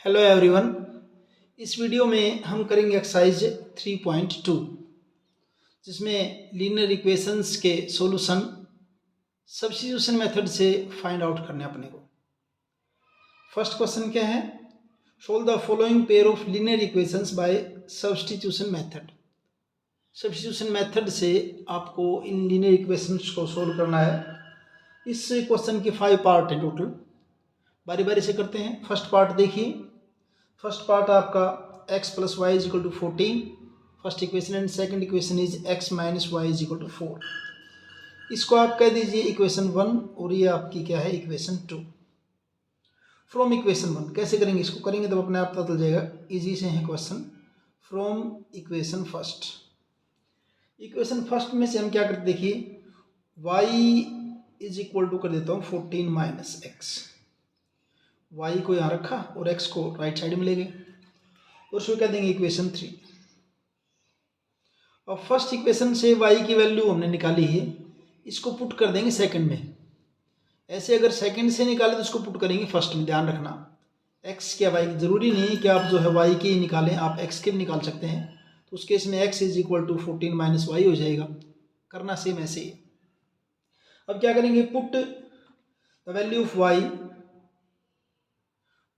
Hello everyone. इस video में हम करेंगे एक्सरसाइज 3.2 जिसमें लीनियर इक्वेशंस के सॉल्यूशन सब्स्टिट्यूशन मेथड से फाइंड आउट करने अपने को। फर्स्ट क्वेश्चन क्या है? Solve the following pair of linear equations bye substitution method. Substitution method से आपको इन लीनियर इक्वेशंस को सोल्व करना है। इस क्वेश्चन के 5 पार्ट हैं टोटल। बारी बारी से करते हैं। फर्स्ट पार्ट देखिए। फर्स्ट पार्ट आपका x plus y is equal to 14 first equation and second equation is x minus y is equal to 4। इसको आप कह दीजिए इक्वेशन 1 और ये आपकी क्या है इक्वेशन 2। फ्रॉम इक्वेशन 1 कैसे करेंगे? इसको करेंगे तो अपने आप पता चल जाएगा। इजी से है question. From equation first, equation first में से हम क्या करते देखिए y इज इक्वल टू कर देता हूँ 14 माइनस एक्स। y को यहाँ रखा और x को राइट साइड में ले गए और उसको क्या देंगे इक्वेशन 3। और फर्स्ट इक्वेशन से y की वैल्यू हमने निकाली है, इसको पुट कर देंगे सेकंड में। ऐसे अगर सेकंड से निकाले तो इसको पुट करेंगे फर्स्ट में। ध्यान रखना x क्या y, जरूरी नहीं है कि आप जो है y के ही निकालें, आप x के भी निकाल सकते हैं। तो उस केस में x is equal to 14 minus y हो जाएगा। करना सेम ऐसे ही। अब क्या करेंगे? Put the value of y,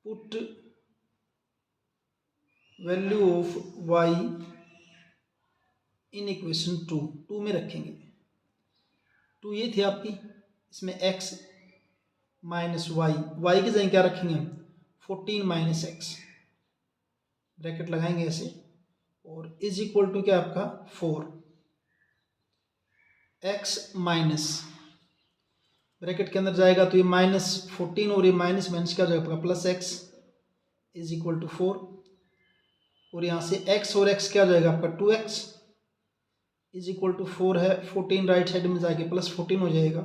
put value of y in equation 2 में रखेंगे। 2 ये थी आपकी, इसमें x माइनस वाई की जगह क्या रखेंगे हम? 14 माइनस एक्स, ब्रैकेट लगाएंगे ऐसे और इज इक्वल टू क्या आपका 4 x माइनस, ब्रैकेट के अंदर जाएगा तो ये माइनस 14 और ये माइनस माइनस क्या हो जाएगा आपका plus x is equal to 4 और यहाँ से x और x क्या हो जाएगा आपका 2x इज इक्वल टू 4 है। 14 राइट साइड में जाके प्लस 14 हो जाएगा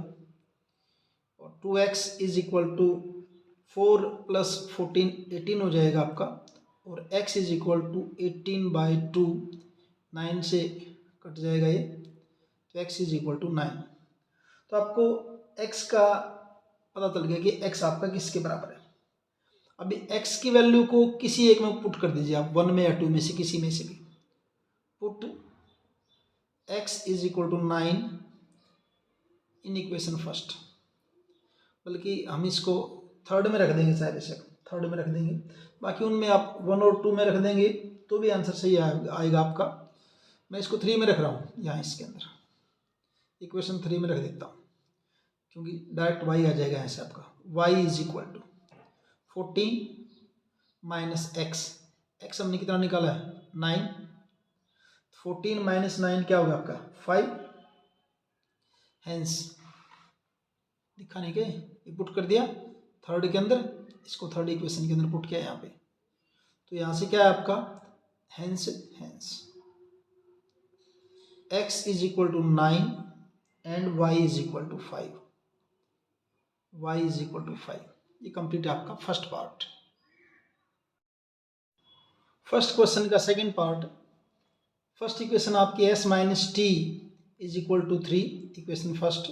और 2x is equal to 4 plus 14 18 हो जाएगा आपका और x इज इक्वल टू 18/2, 9 से कट जाएगा ये तो x इज इक्वल टू 9। तो आपको x का पता चल गया कि x आपका किसके बराबर है। अभी x की वैल्यू को किसी एक में पुट कर दीजिए आप, 1 में या 2 में से किसी में से भी। Put x is equal to 9 in equation first, बल्कि हम इसको थर्ड में रख देंगे, सारे से थर्ड में रख देंगे। बाकी उनमें आप 1 और 2 में रख देंगे तो भी आंसर सही आएगा आपका। मैं इसको 3 में रख रहा हूँ, यहाँ इसके अंदर इक्वेशन 3 में रख देता हूँ क्योंकि डायरेक्ट y आ जाएगा यहाँ से आपका। y is equal to 14 minus x हमने कितना निकाला है 9। 14 माइनस 9 क्या होगा आपका 5। हेंस दिखा नहीं क्या, ये पुट कर दिया थर्ड के अंदर, इसको थर्ड इक्वेशन के अंदर पुट किया यहाँ पे। तो यहाँ से क्या है आपका hence x is equal to 9 and y is equal to 5। y is equal to 5। ये कंप्लीट है आपका फर्स्ट पार्ट। फर्स्ट क्वेश्चन का सेकंड पार्ट। फर्स्ट इक्वेशन आपकी s minus t is equal to 3, equation first.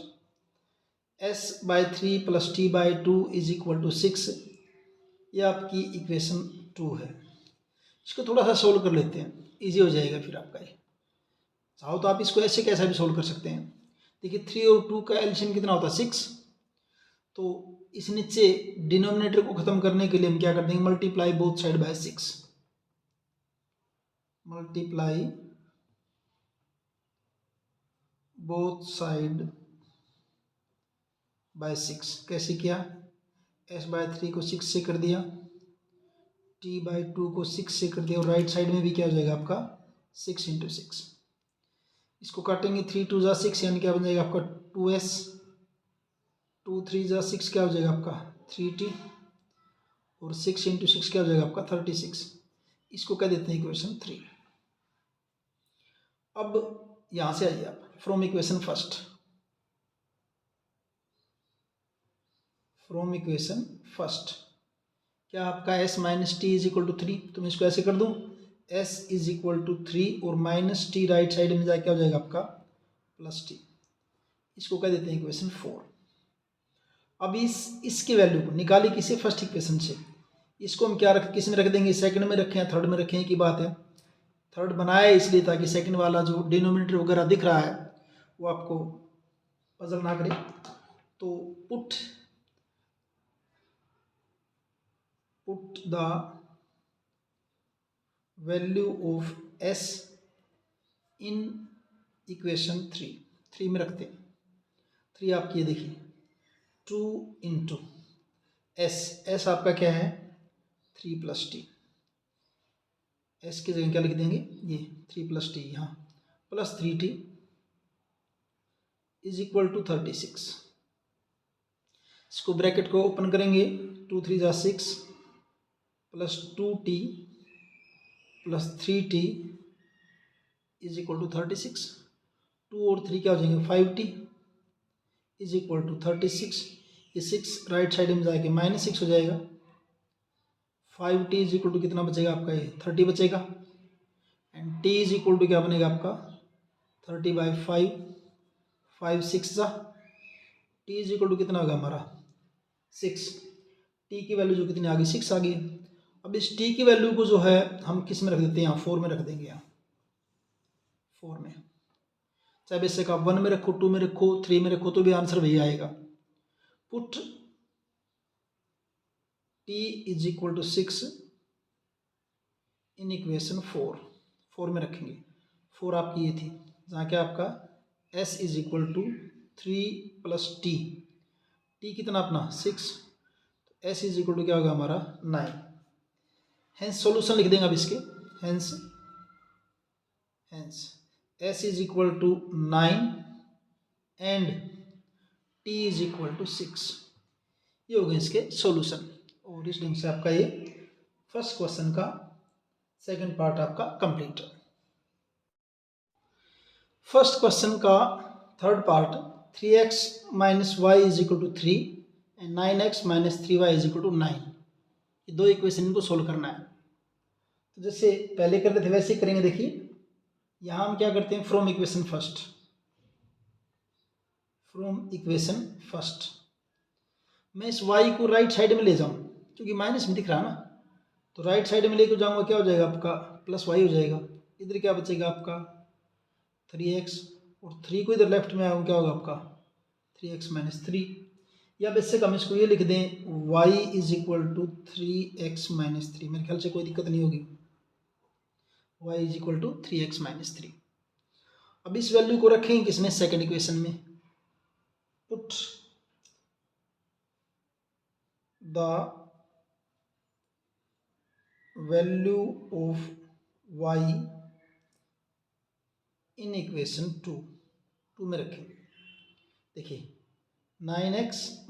s/3 plus t/2 is equal to 6, ये आपकी equation 2 है। इसको थोड़ा सा सोल्व कर लेते हैं, इजी हो जाएगा फिर आपका ये। चाहो तो आप इसको ऐसे कैसा भी सोल्व कर सकते हैं। देखिए 3 और 2 का एलसीएम कितना होता है 6। तो इस नीचे डिनोमिनेटर को खत्म करने के लिए हम क्या कर देंगे multiply both side by 6। Multiply both side by 6 कैसे किया? s/3 को 6 से कर दिया, t/2 को 6 से कर दिया और राइट साइड में भी क्या हो जाएगा आपका 6 × 6। इसको काटेंगे 3 2 × 6 यानी क्या बन जाएगा आपका 2s। 2 3 × 6 क्या हो जाएगा आपका 3t और 6 × 6 क्या हो जाएगा आपका 36। इसको क्या देते हैं इक्वेशन 3। अब यहाँ से आइए आप from equation first. From equation first क्या आपका s minus t is equal to 3। तो मैं इसको ऐसे कर दूँ s इज इक्वल टू 3 और माइनस टी राइट साइड में जाके क्या हो जाएगा आपका प्लस टी। इसको क्या देते हैं इक्वेशन 4। अब इसकी वैल्यू को निकाली किसी फर्स्ट इक्वेशन से, इसको हम क्या किस में रख देंगे, सेकंड में रखें या थर्ड में रखें की बात है। थर्ड बनाया इसलिए ताकि सेकंड वाला जो डिनोमिनेटर वगैरह दिख रहा है वो आपको पजल ना करे। तो put the value of s in equation 3 में रखते हैं। 3 आपकी ये देखिए 2 इंटू s आपका क्या है 3 + t। s की जगह क्या लिख देंगे, ये 3 + t यहाँ plus 3t is equal to 36। इसको ब्रैकेट को ओपन करेंगे, 2 3 = 6 plus 2t plus 3t is equal to 36। 2 और 3 क्या हो जाएंगे 5t इज इक्वल टू 36। ये 6 राइट साइड में जाके -6 हो जाएगा। 5t इज इक्वल टू कितना बचेगा आपका, ये 30 बचेगा। And t is equal to क्या बनेगा आपका 30/5, 5 6 जा, t इज इक्वल टू कितना होगा हमारा 6। t की वैल्यू जो कितनी आ गई 6 आ गई। अब इस t की वैल्यू को जो है हम किस में रख देते हैं, यहाँ 4 में रख देंगे, यहाँ 4 में। चाहे बेशक आप 1 में रखो, 2 में रखो, 3 में रखो तो भी आंसर वही आएगा। Put t is equal to 6 in equation 4 में रखेंगे। 4 आपकी ये थी, जहाँ क्या आपका s is equal to 3 + t कितना अपना 6, तो s इज इक्वल टू क्या होगा हमारा 9। हेंस सॉल्यूशन लिख देंगे अब इसके, hence s is equal to 9 and t is equal to 6। ये हो गए इसके सॉल्यूशन। और इस ढंग से आपका ये फर्स्ट क्वेश्चन का सेकंड पार्ट आपका कंप्लीट है। फर्स्ट क्वेश्चन का third part 3x - y = 3 and 9x - 3y = 9। ये दो इक्वेशन इनको सोल्व करना है। तो जैसे पहले करते थे वैसे ही करेंगे। देखिए यहाँ हम क्या करते हैं, फ्रॉम इक्वेशन फर्स्ट मैं इस y को राइट साइड में ले जाऊँ, क्योंकि माइनस में दिख रहा है ना, तो राइट साइड में लेकर जाऊँगा, क्या हो जाएगा आपका +y हो जाएगा। इधर क्या बचेगा आपका 3x, और 3 को इधर लेफ्ट में आऊँ क्या होगा आपका 3x - 3। या वैसे हम इसको ये लिख दें y = 3x - 3। मेरे ख्याल से कोई दिक्कत नहीं होगी, y = 3x - 3। अब इस वैल्यू को रखेंगे किसमें, सेकंड इक्वेशन में। Put the value of y in equation 2 में रखेंगे। देखिए 9x -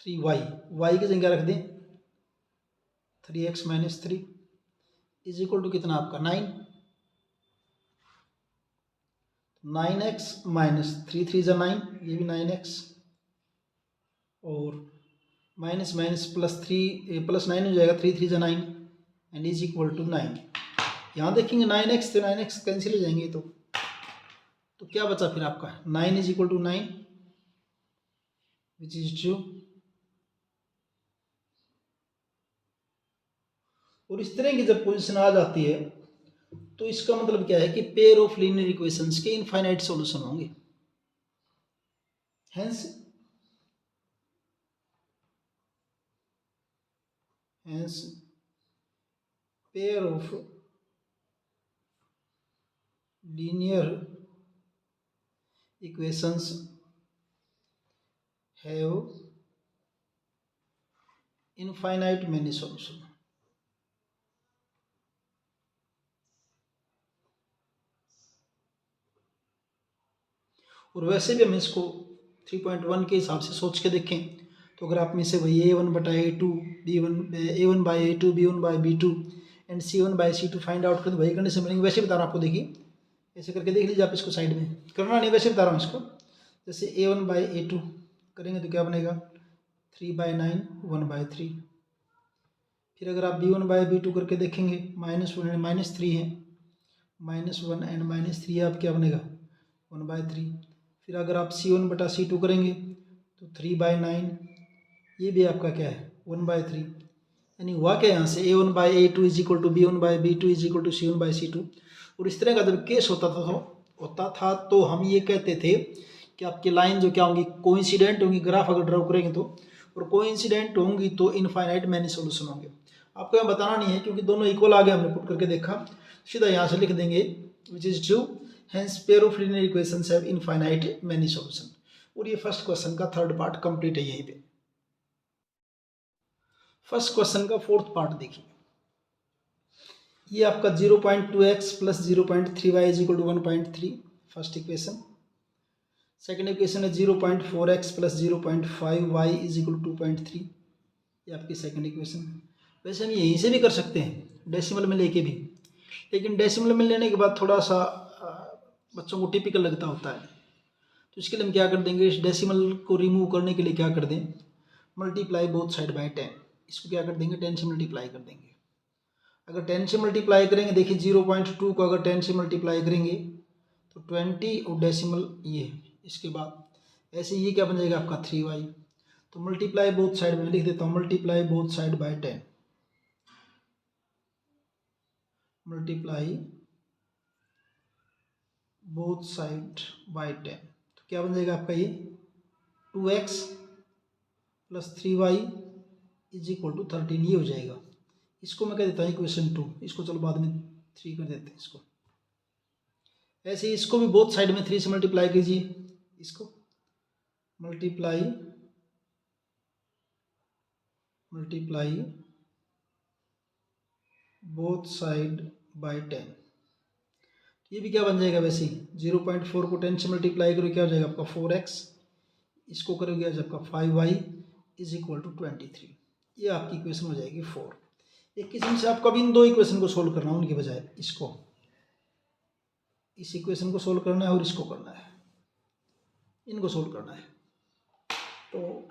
3y की जगह रख दें 3x - 3 इज इक्वल टू कितना आपका 9। 9x - 3 3 = 9, ये भी 9x, और माइनस माइनस +3 +9 हो जाएगा, 3 3 = 9 एंड इज इक्वल टू 9। यहाँ देखेंगे 9x से 9x कैंसिल हो जाएंगे, तो क्या बचा फिर आपका 9 = 9 विच इज ट्रू। और इस तरह की जब पोजीशन आ जाती है तो इसका मतलब क्या है कि पेयर ऑफ लीनियर इक्वेशंस के इनफाइनाइट सॉल्यूशन होंगे। Hence pair of linear equations have infinite many solution. और वैसे भी हम इसको 3.1 के हिसाब से सोच के देखें तो अगर आप में से वही a1/a2 a1/a2 b1/b2 and c1/c2 find out करें तो वही कंडीशन बनेंगे। वैसे बता रहा हूँ आपको, देखिए ऐसे करके देख लीजिए आप, इसको साइड में करना नहीं, वैसे बता रहा हूँ इसको। जैसे a1/a2 करेंगे तो क्या बनेगा 3/9 1/3। फिर अगर आप b1/b2 करके देखेंगे -1 एंड -3 है, -1 एंड -3 आप क्या बनेगा 1/3। फिर अगर आप c1/c2 करेंगे तो 3/9 ये भी आपका क्या है 1/3, यानी हुआ क्या यहाँ से a1/a2 is equal to b1/b2 is equal to c1/c2। और इस तरह का जब केस होता था तो हम ये कहते थे कि आपकी लाइन जो क्या होंगी कोइंसिडेंट होंगी, ग्राफ अगर ड्रॉ करेंगे तो, और कोइंसिडेंट होंगी तो इनफाइनाइट मैनी सोल्यूशन होंगे। आपको यहाँ बताना नहीं है क्योंकि दोनों इक्वल आ गए, हमने पुट करके देखा, सीधा यहाँ से लिख देंगे which is true, hence pair of linear equations have infinite many solution. और ये फर्स्ट क्वेश्चन का थर्ड पार्ट कंप्लीट है यहीं पे। फर्स्ट क्वेश्चन का फोर्थ पार्ट देखिए, ये आपका 0.2x plus 0.3y is equal to 1.3 first equation. Second equation है 0.4x plus 0.5y is equal to 2.3, ये आपकी सेकेंड इक्वेशन। वैसे हम यहीं से भी कर सकते हैं डेसिमल में लेके भी, लेकिन डेसिमल में लेने के बाद थोड़ा सा बच्चों को टिपिकल लगता होता है, तो इसके लिए हम क्या कर देंगे, इस डेसिमल को रिमूव करने के लिए क्या कर दें, मल्टीप्लाई बोथ साइड बाय 10, इसको क्या कर देंगे 10 से मल्टीप्लाई कर देंगे। अगर 10 से मल्टीप्लाई करेंगे, देखिए 0.2 को अगर 10 से मल्टीप्लाई करेंगे तो 20 और डेसिमल ये, इसके बाद ऐसे ये क्या बन जाएगा आपका 3y। तो मल्टीप्लाई बोथ साइड में लिख देता हूँ, multiply both side by 10, multiply both side by 10, तो क्या बन जाएगा आपका ये 2x plus 3y is equal to 13, ये हो जाएगा। इसको मैं कह देता हूँ इक्वेशन 2, इसको चलो बाद में 3 कर देते हैं इसको। ऐसे ही इसको भी बोथ साइड में 3 से मल्टीप्लाई कीजिए, इसको मल्टीप्लाई बोथ साइड बाय 10, ये भी क्या बन जाएगा, वैसे 0.4 को 10 से मल्टीप्लाई करो क्या हो जाएगा आपका 4x, इसको करोगे आज आपका 5y इज इक्वल टू 23, ये आपकी इक्वेशन हो जाएगी 4। एक किस्म से आपको अभी इन दो इक्वेशन को सोल्व करना है, उनके बजाय इसको, इस इक्वेशन को सोल्व करना है और इसको करना है, इनको सोल्व करना है। तो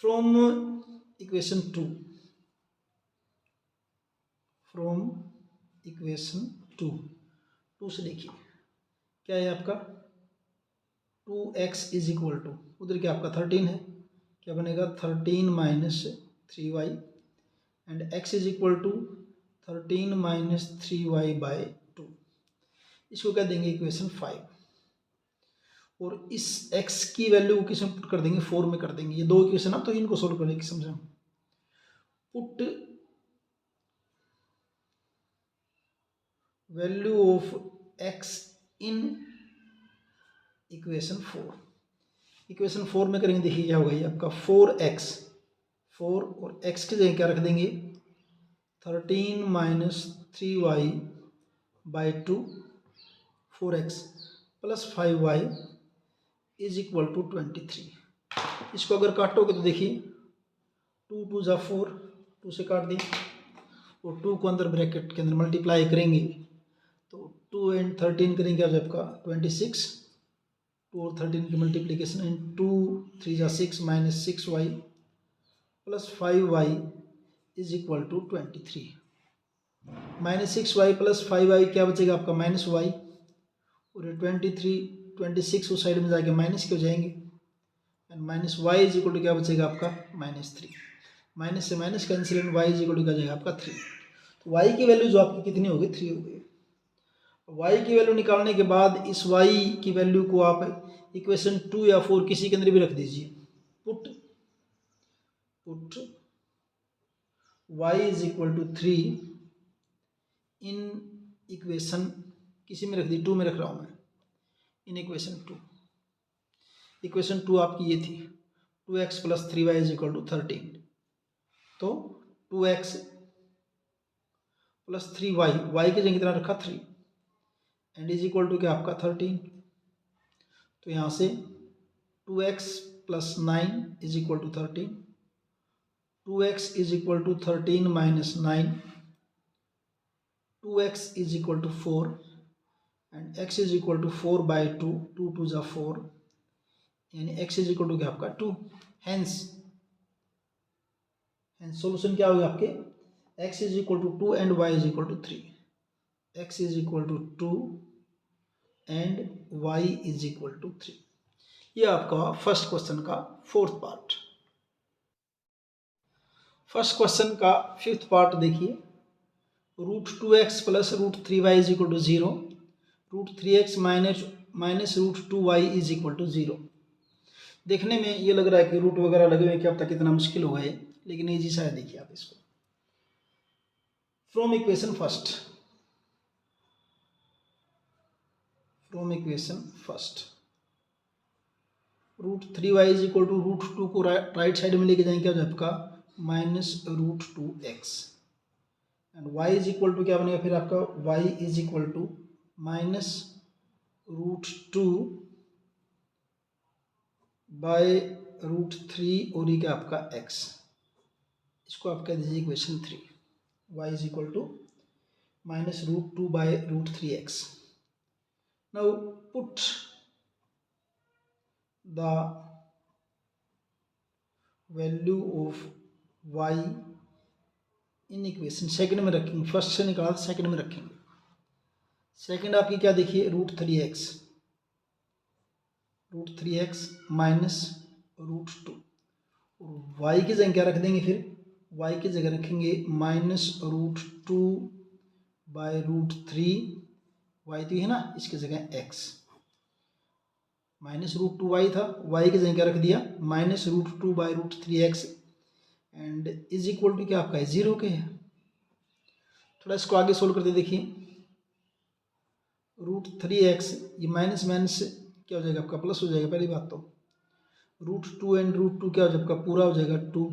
फ्रॉम इक्वेशन 2, फ्रॉम इक्वेशन 2 से देखिए क्या है आपका 2x इज इक्वल टू, उधर क्या आपका 13 है, क्या बनेगा 13 minus 3y and x is equal to 13 minus 3y by 2, इसको क्या देंगे इक्वेशन 5। और इस x की वैल्यू को किस में पुट कर देंगे 4 में कर देंगे, ये दो इक्वेशन ना, तो इनको सोल्व करने की समझा, put value of x in equation 4, equation 4 में करेंगे, देखिए क्या होगा ये आपका 4x, 4 और x की जगह क्या रख देंगे 13 minus 3y by 2, 4x plus 5y is equal to 23। इसको अगर काटोगे तो देखिए 2 2 जा 4, 2 से काट दें और 2 को अंदर ब्रैकेट के अंदर मल्टीप्लाई करेंगे तो 2 एंड 13 करेंगे आज आपका 26, 2 और 13 की मल्टीप्लीकेशन एंड 2 3 जा 6 minus 6y plus 5y is equal to 23। Minus 6y plus 5y क्या बचेगा आपका माइनस y, और ये 23 26 उस साइड में जाके माइनस के हो जाएंगे and minus y is equal to क्या बचेगा आपका -3, माइनस से minus cancel and y is equal to क्या जाएगा आपका 3। तो y की वैल्यू जो आपकी कितनी होगी 3 हो गई। y की वैल्यू निकालने के बाद इस y की वैल्यू को आप इक्वेशन 2 या 4 किसी के अंदर भी रख दीजिए, put y is equal to 3 in equation किसी में रख दी 2 में रख रहा हूँ मैं, इन इक्वेशन 2, इक्वेशन 2 आपकी ये थी 2x plus 3y is equal to 13, तो 2x प्लस 3y, y की जगह कितना रखा 3 एंड इज इक्वल टू क्या आपका 13, तो यहाँ से 2x plus 9 is equal to 13, 2x is equal to 13 minus 9, 2x is equal to 4 and x is equal to 4 by 2, 2 2 जा 4 यानी x इज इक्वल टू क्या आपका 2, हेंस सॉल्यूशन क्या होगा आपके x is equal to 2 and y is equal to 3, x is equal to 2 and y is equal to 3। ये आपका first question का फोर्थ पार्ट। फर्स्ट क्वेश्चन का फिफ्थ पार्ट देखिए, √2x plus √3y is equal to 0, √3x minus √2y is equal to 0। देखने में ये लग रहा है कि रूट वगैरह लगे हुए, क्या पता कितना मुश्किल होगा ये, लेकिन ईजी सा है। देखिए आप इसको, from equation first √3y is equal to √2 को राइट साइड में लेके जाएंगे, क्या हो जाए आपका minus √2x, and y is equal to क्या बनेगा फिर आपका, y is equal to minus √2 by √3 और ये क्या आपका x, इसको आप कह दीजिए equation 3, y is equal to minus √2 by √3x। Now put the value of y in equation, second में रखेंगे, फर्स्ट से निकाला सेकंड में रखेंगे। सेकंड आपकी क्या देखिए, √3x माइनस √2, और y की जगह क्या रख देंगे फिर, y की जगह रखेंगे माइनस √2 बाय √3, y तो है ना, इसकी जगह x, माइनस √2y था, y की जगह क्या रख दिया minus √2 by √3x, and is equal to क्या आपका है 0 के है। थोड़ा इसको आगे सोल्व करते देखिए, √3x ये माइनस माइनस क्या हो जाएगा आपका प्लस हो जाएगा, पहली बात तो √2 एंड √2 क्या हो जाएगा आपका पूरा हो जाएगा 2,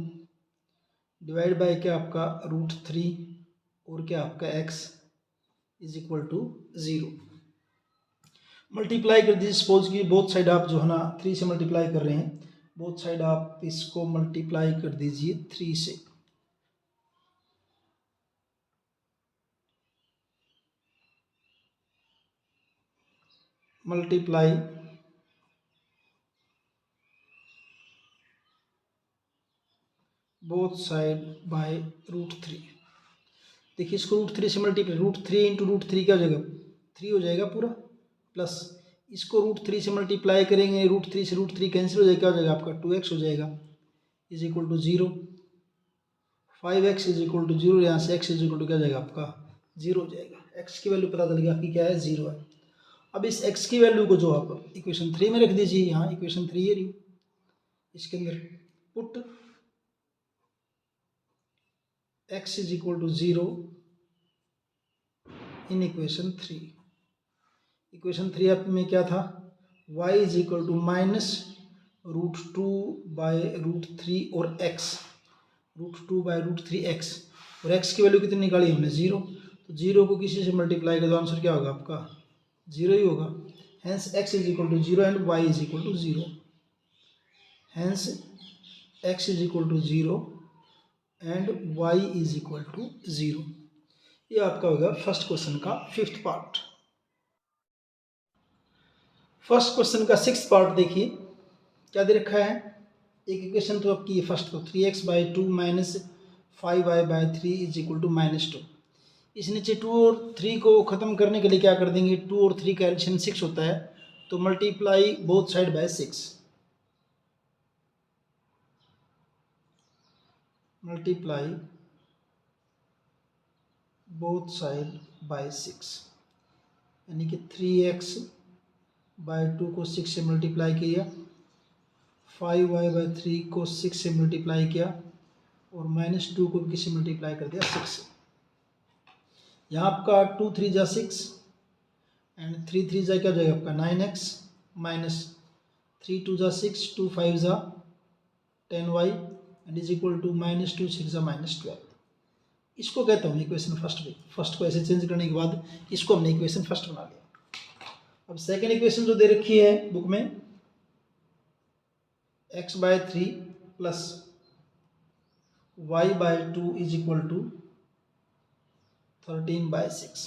डिवाइड बाय क्या आपका √3 और क्या आपका x is equal to 0। Multiply कर दीजिए, सपोज कि बोथ साइड आप जो है ना 3 से मल्टीप्लाई कर रहे हैं, बोथ साइड आप इसको मल्टीप्लाई कर दीजिए 3 से, मल्टीप्लाई बोथ साइड बाय √3। देखिए इसको √3 से मल्टीप्लाई, √3 इंटू √3 क्या हो जाएगा 3 हो जाएगा पूरा, प्लस इसको √3 से मल्टीप्लाई करेंगे, √3 से √3 कैंसिल हो जाएगा, क्या हो जाएगा आपका 2x हो जाएगा is equal to 0, 5x is equal to 0, यहाँ से x इज इक्वल टू क्या हो जाएगा आपका 0 हो जाएगा, x की वैल्यू पता चल गई आपकी क्या है 0 है। अब इस x की वैल्यू को जो आप इक्वेशन 3 में रख दीजिए, यहाँ इक्वेशन 3 है रही, इसके अंदर put x is equal to 0 in equation 3। Equation 3 आप में क्या था, y is equal to minus √2 by √3 और x, √2 बाय √3x, और x की वैल्यू कितनी निकाली हमने 0, तो 0 को किसी से मल्टीप्लाई कर दो, आंसर क्या होगा आपका 0 ही होगा। Hence x is equal to 0 and y is equal to 0, hence x is equal to 0 and y is equal to 0। ये आपका होगा फर्स्ट क्वेश्चन का फिफ्थ पार्ट। फर्स्ट क्वेश्चन का सिक्स्थ पार्ट देखिए, क्या दे रखा है, एक इक्वेशन तो आपकी फर्स्ट को 3x by 2 minus 5y by 3 is equal to -2। इस नीचे 2 और 3 को ख़त्म करने के लिए क्या कर देंगे, 2 और 3 का एडिशन 6 होता है, तो multiply both side by 6, multiply both side by 6, यानी कि 3x बाय 2 को 6 से मल्टीप्लाई किया, 5y बाई 3 को 6 से मल्टीप्लाई किया, और -2 को किसी मल्टीप्लाई कर दिया 6 से। यहाँ आपका 2 3 जा 6 एंड 3 3 जा क्या हो जाएगा आपका 9x, माइनस 3 2 जा 6, 2 5 जा 10y and is equal to -2 6 जा -12। इसको कहता हूँ इक्वेशन फर्स्ट में, फर्स्ट को ऐसे चेंज करने के बाद इसको हमने इक्वेशन फर्स्ट बना लिया। अब सेकेंड इक्वेशन जो दे रखी है बुक में, x by 3 plus y by 2 is equal to 13 by 6।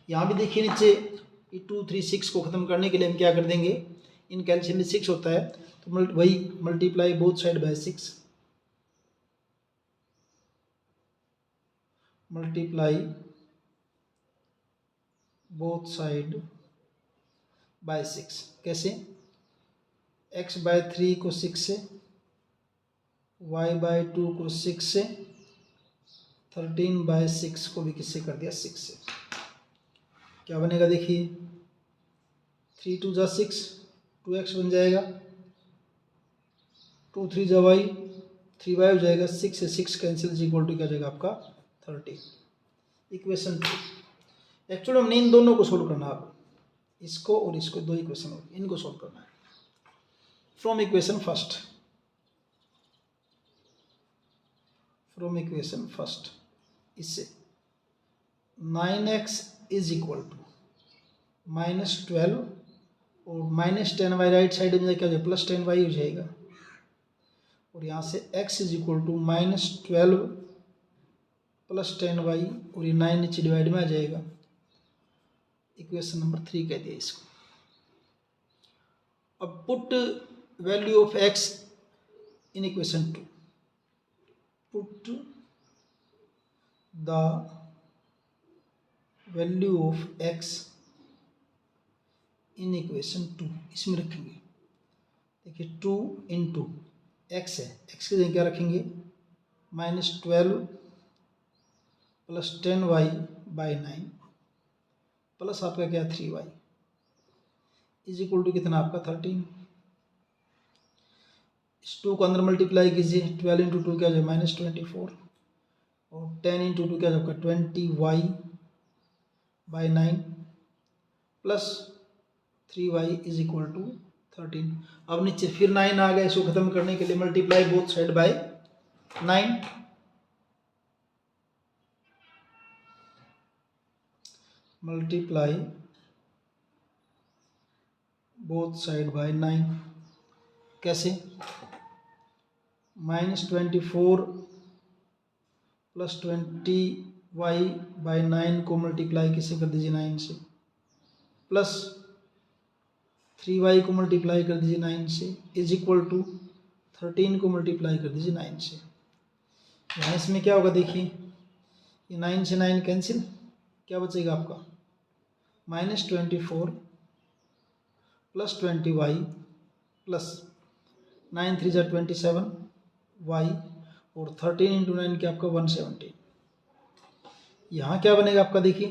यहाँ भी देखिए नीचे 2 3 6 को ख़त्म करने के लिए हम क्या कर देंगे, इन कैल्शियम में 6 होता है, तो वही multiply both side by 6, multiply both side by 6। कैसे, x बाय 3 को 6 से, y बाय 2 को 6 से, 13/6 को भी किससे कर दिया 6 से। क्या बनेगा देखिए 3 2 जा 6 2x बन जाएगा 2 3 जा y 3y हो जाएगा 6 से 6 कैंसिल इक्वल टू क्या हो जाएगा आपका 30। इक्वेशन 2 एक्चुअली हमने इन दोनों को सोल्व करना है अब इसको और इसको दो इक्वेशन होगी इनको सोल्व करना है। फ्रॉम इक्वेशन फर्स्ट इससे 9x इज इक्वल टू -12 और -10y राइट साइड में क्या हो जाएगा +10y हो जाएगा और यहाँ से x is equal to -12 + 10y और ये 9 नीचे डिवाइड में आ जाएगा। इक्वेशन नंबर 3 कहते हैं इसको। अब put value of x in equation 2। Put the value of x in equation 2 इसमें रखेंगे। देखिए 2 इंटू x है x की जगह क्या रखेंगे -12 + 10y/9 प्लस आपका क्या 3y इज इक्वल टू कितना आपका 13। इस 2 को अंदर मल्टीप्लाई कीजिए 12 इंटू 2 क्या हो जाएगा -24 और 10 इंटू 2 क्या हो जाएगा 20y/9 plus 3y is equal to 13। अब नीचे फिर 9 आ गया इसको खत्म करने के लिए multiply both side by 9 multiply both side by 9 कैसे -24 + 20y/9 को मल्टीप्लाई किसे कर दीजिए 9 से प्लस 3y को मल्टीप्लाई कर दीजिए 9 से इज इक्वल टू 13 को मल्टीप्लाई कर दीजिए 9 से। यहाँ इसमें क्या होगा देखिए ये 9 से 9 कैंसिल क्या बचेगा आपका -24 + 20y प्लस 9 3 जा 27y और 13 इंटू 9 क्या आपका 117। यहाँ क्या बनेगा आपका देखिए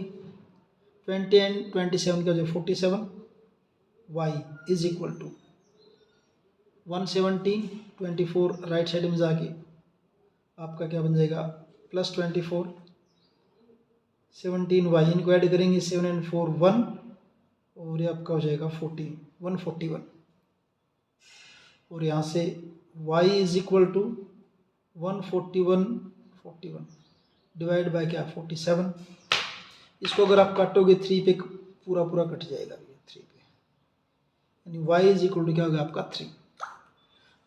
20 एंड 27 का जो 47y is equal to 117 24 right side में जाके आपका क्या बन जाएगा +24 17y इनको ऐड करेंगे 7 and 4 1 और ये आपका हो जाएगा 141 और यहाँ से y is equal to 141 divide by क्या 47। इसको अगर आप काटोगे 3 पे पूरा कट जाएगा 3 पे यानी y इज इक्वल टू क्या होगा आपका 3।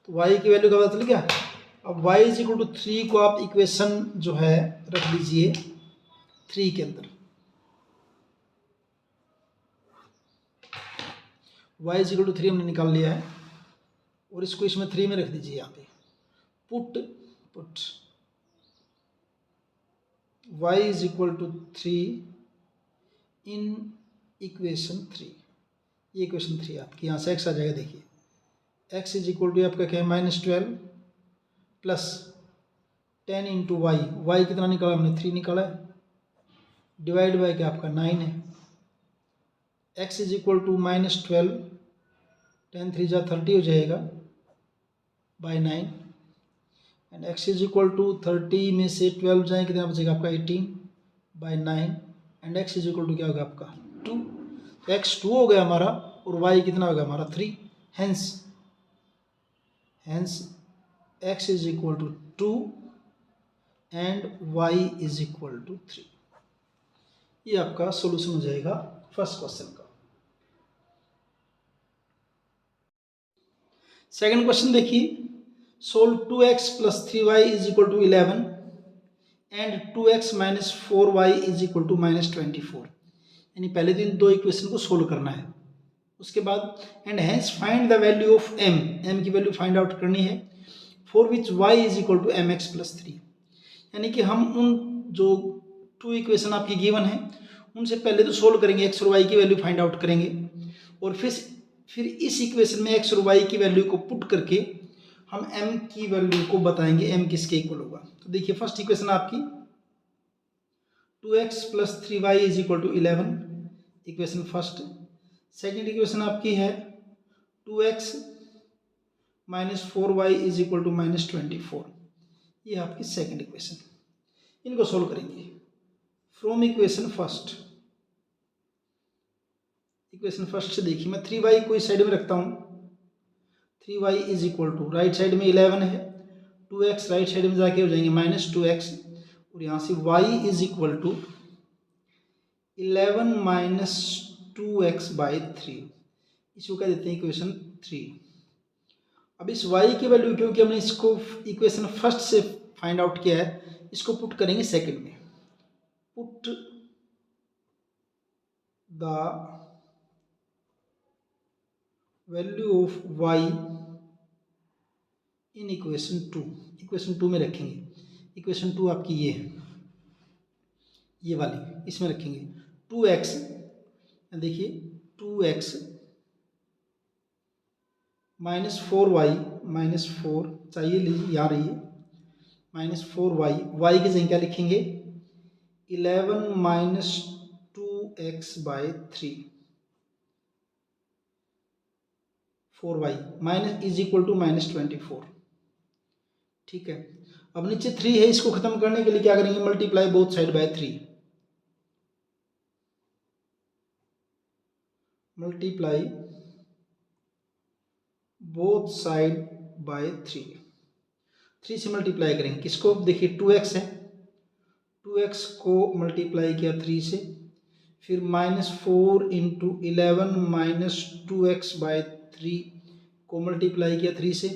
तो y की वैल्यू का पता चल गया। अब y इज इक्वल टू 3 को आप इक्वेशन जो है रख लीजिए 3 के अंदर। y इज इक्वल टू 3 हमने निकाल लिया है और इसको इसमें 3 में रख दीजिए। यहाँ पे put y is equal to 3 in equation 3। ये इक्वेशन 3 आपकी यहाँ से x आ जाएगा। देखिए x इज इक्वल टू आपका क्या है -12 प्लस 10 इंटू y कितना निकाला हमने 3 निकाला है डिवाइड बाय क्या आपका 9 है। x इज इक्वल टू -12 10 3 जा 30 हो जाएगा by 9 and x is equal to 30 में से 12 जाए कितना बचेगा आपका 18 by 9 and x is equal to क्या होगा आपका 2। x 2 हो गया हमारा और y कितना होगा हमारा 3। Hence x is equal to 2 and y is equal to 3। ये आपका सॉल्यूशन हो जाएगा फर्स्ट क्वेश्चन का। सेकंड क्वेश्चन देखिए solve 2x + 3y is equal to 11 and 2x - 4y is equal to -24। यानी पहले तो इन दो इक्वेशन को सोल्व करना है। उसके बाद and hence find the value of m की वैल्यू फाइंड आउट करनी है for which y is equal to mx + 3। यानी कि हम उन जो 2 इक्वेशन आपकी गिवन है उनसे पहले तो सोल्व करेंगे x और y की वैल्यू फाइंड आउट करेंगे और फिर इस इक्वेशन में x और y की वैल्यू को पुट करके हम m की वैल्यू को बताएंगे m किसके इक्वल होगा। तो देखिए फर्स्ट इक्वेशन आपकी 2x plus 3y is equal to 11, equation first. Second equation आपकी है 2x minus 4y is equal to minus 24, ये आपकी सेकेंड इक्वेशन। इनको सोल्व करेंगे from equation first. Equation first से देखिए, मैं 3y को इस साइड में रखता हूँ, 3y is equal to right side में 11 है, 2x राइट साइड में जाके हो जाएंगे माइनस 2x, और यहाँ से y is equal to 11 minus 2x by 3, इसको क्या देते हैं इक्वेशन 3। अब इस y की वैल्यू, क्योंकि हमने इसको इक्वेशन फर्स्ट से फाइंड आउट किया है, इसको पुट करेंगे सेकंड में। Put the value of y in equation 2, equation 2 में रखेंगे। इक्वेशन 2 आपकी ये है, ये वाली, इसमें रखेंगे 2x, देखिए 2x माइनस 4y, माइनस 4 चाहिए, लीजिए यहाँ रही है, माइनस 4y, y की जगह क्या लिखेंगे 11 minus 2x by 3, 4y minus is equal to minus 24, ठीक है। अब नीचे 3 है, इसको खत्म करने के लिए क्या करेंगे, multiply both side by 3, multiply both side by 3 से मल्टीप्लाई करेंगे किसको, देखिए 2x है, 2x को मल्टीप्लाई किया 3 से, फिर minus 4 into 11 minus 2x by 3 को मल्टीप्लाई किया 3 से,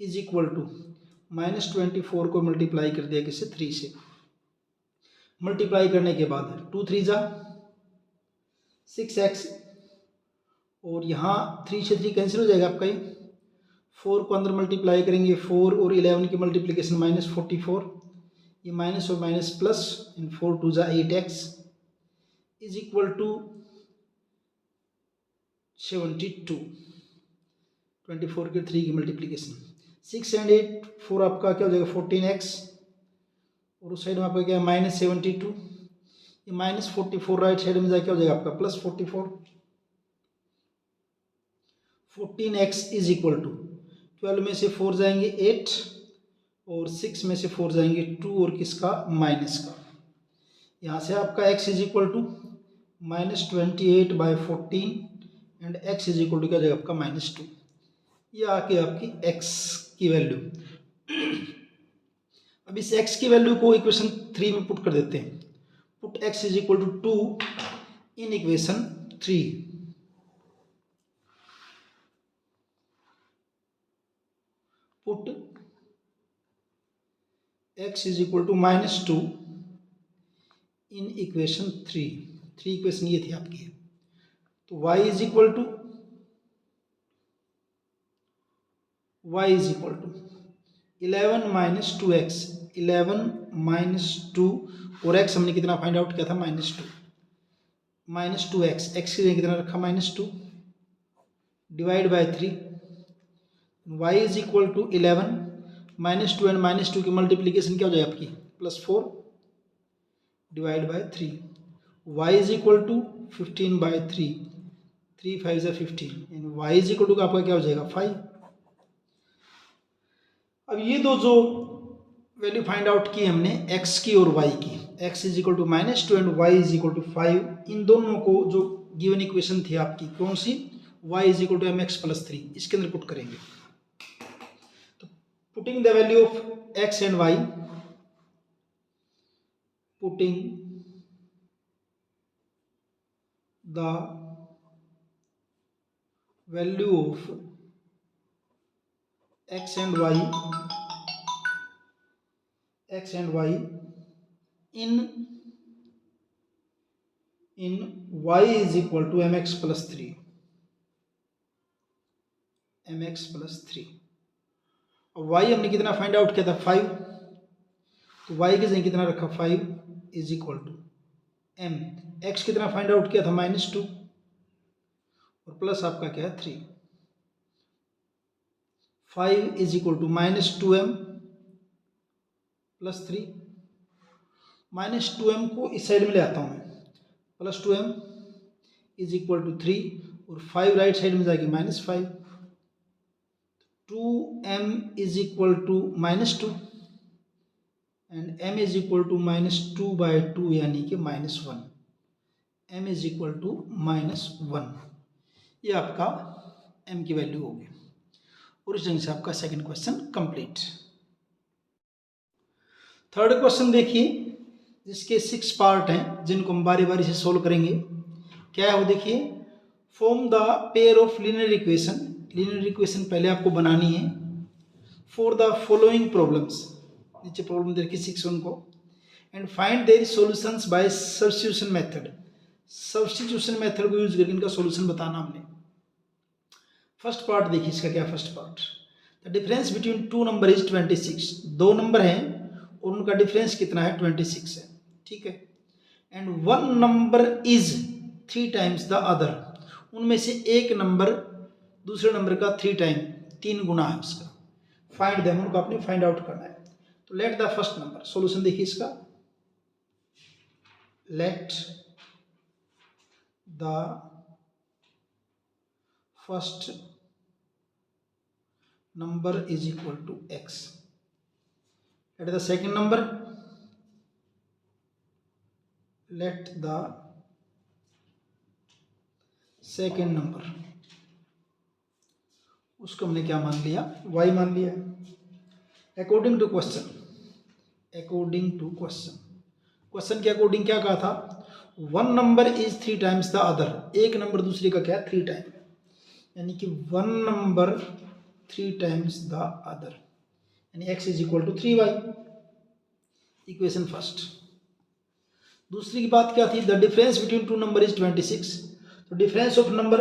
इज इक्वल टू माइनस 24 को मल्टीप्लाई कर दिया किससे, 3 से। मल्टीप्लाई करने के बाद 2 3 जा 6x, और यहाँ 3 से 3 कैंसिल हो जाएगा आपका, ये 4 को अंदर मल्टीप्लाई करेंगे, 4 और 11 की मल्टीप्लिकेशन माइनस 44, ये माइनस और माइनस प्लस, इन 4 2 जा 8x इज इक्वल टू 72, 24 के 3 की मल्टीप्लिकेशन, 6 एंड 8 4 आपका क्या हो जाएगा 14x, और उस साइड में आपका क्या है माइनस 72, ये माइनस 44 राइट साइड में जाके क्या हो जाएगा आपका plus 44, 14x is equal to 12 में से 4 जाएंगे 8, और 6 में से 4 जाएंगे 2, और किसका माइनस का, यहाँ से आपका x is equal to minus 28 by 14 and x is equal to क्या जाएगा आपका माइनस 2, ये आके आपकी x की वैल्यू। अब इस x की वैल्यू को इक्वेशन 3 में पुट कर देते हैं, put x is equal to 2 in equation 3, put x is equal to minus 2 in equation 3 equation ये थी आपकी, तो y is equal to 11 minus 2x, 11 minus 2, और x हमने कितना फाइंड आउट किया था माइनस 2x, x की जगह कितना रखा minus 2, divide by 3, y is equal to 11 minus 2 and minus 2 की मल्टीप्लीकेशन क्या हो जाएगी आपकी plus 4, divide by 3, y is equal to 15 by 3, 3 5 जा 15, and y is equal to आपका क्या हो जाएगा 5। अब ये दो जो वैल्यू फाइंड आउट की हमने x की और y की, x is equal to minus 2 and y is equal to 5, इन दोनों को जो गिवन इक्वेशन थी आपकी कौन सी, y is equal to mx plus 3, इसके अंदर पुट करेंगे। तो putting the value of x and y, putting the value of x and y in y is equal to mx plus 3, अब y हमने कितना फाइंड आउट किया था 5, तो y की जगह कितना रखा 5 is equal to m, x कितना फाइंड आउट किया था माइनस 2, और प्लस आपका क्या है 3, 5 is equal to minus 2m plus 3, -2m को इस साइड में ले आता हूँ मैं, +2m इज इक्वल टू 3 और 5 राइट साइड में जाएगी -5, 2m is equal to -2 and m is equal to -2/2 यानी कि -1, m इज इक्वल टू -1। ये आपका m की वैल्यू होगी। और इस ढंग से आपका second question complete. Third question देखिए, जिसके 6 पार्ट हैं जिनको हम बारी बारी से सोल्व करेंगे। क्या है वो देखिए, form the pair of linear equation. Linear equation पहले आपको बनानी है फॉर द फॉलोइंग प्रॉब्लम्स। नीचे प्रॉब्लम दे रखी 6 उनको, and find their solutions by substitution method. Substitution method को यूज करके इनका सॉल्यूशन बताना हमने। फर्स्ट पार्ट देखिए इसका क्या, first part, the difference between two number is 26। दो नंबर हैं और उनका डिफरेंस कितना है, 26 है, ठीक है। And one number is 3 times the other. उनमें से एक नंबर दूसरे नंबर का 3 टाइम, 3 गुना है उसका। फाइंड देम, उनको आपने फाइंड आउट करना है। तो let the first number, solution देखिए इसका, let the first number is equal to x. Let the second number, let the second number, उसको हमने क्या मान लिया, y मान लिया। According to question, according to question, question के अकॉर्डिंग क्या कहा था, one number is 3 times the other. एक नंबर दूसरे का क्या, 3 टाइम, यानी कि one number 3 times the other, यानी x is equal to 3y। Equation first. दूसरी की बात क्या थी, the difference between two number is 26। तो difference of number,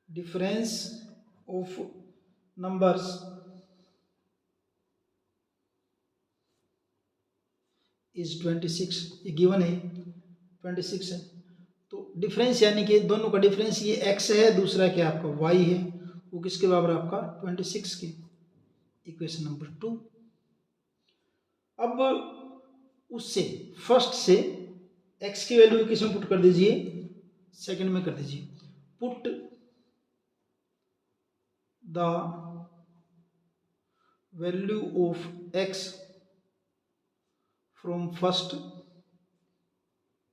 difference of numbers is 26, ये गिवन है 26 है। तो डिफरेंस यानी कि दोनों का डिफरेंस, ये x है, दूसरा क्या आपका y है, वो किसके बराबर आपका 26 के। Equation number 2। अब उससे फर्स्ट से x की वैल्यू किसमें पुट कर दीजिए, सेकंड में कर दीजिए। Put the value of x from first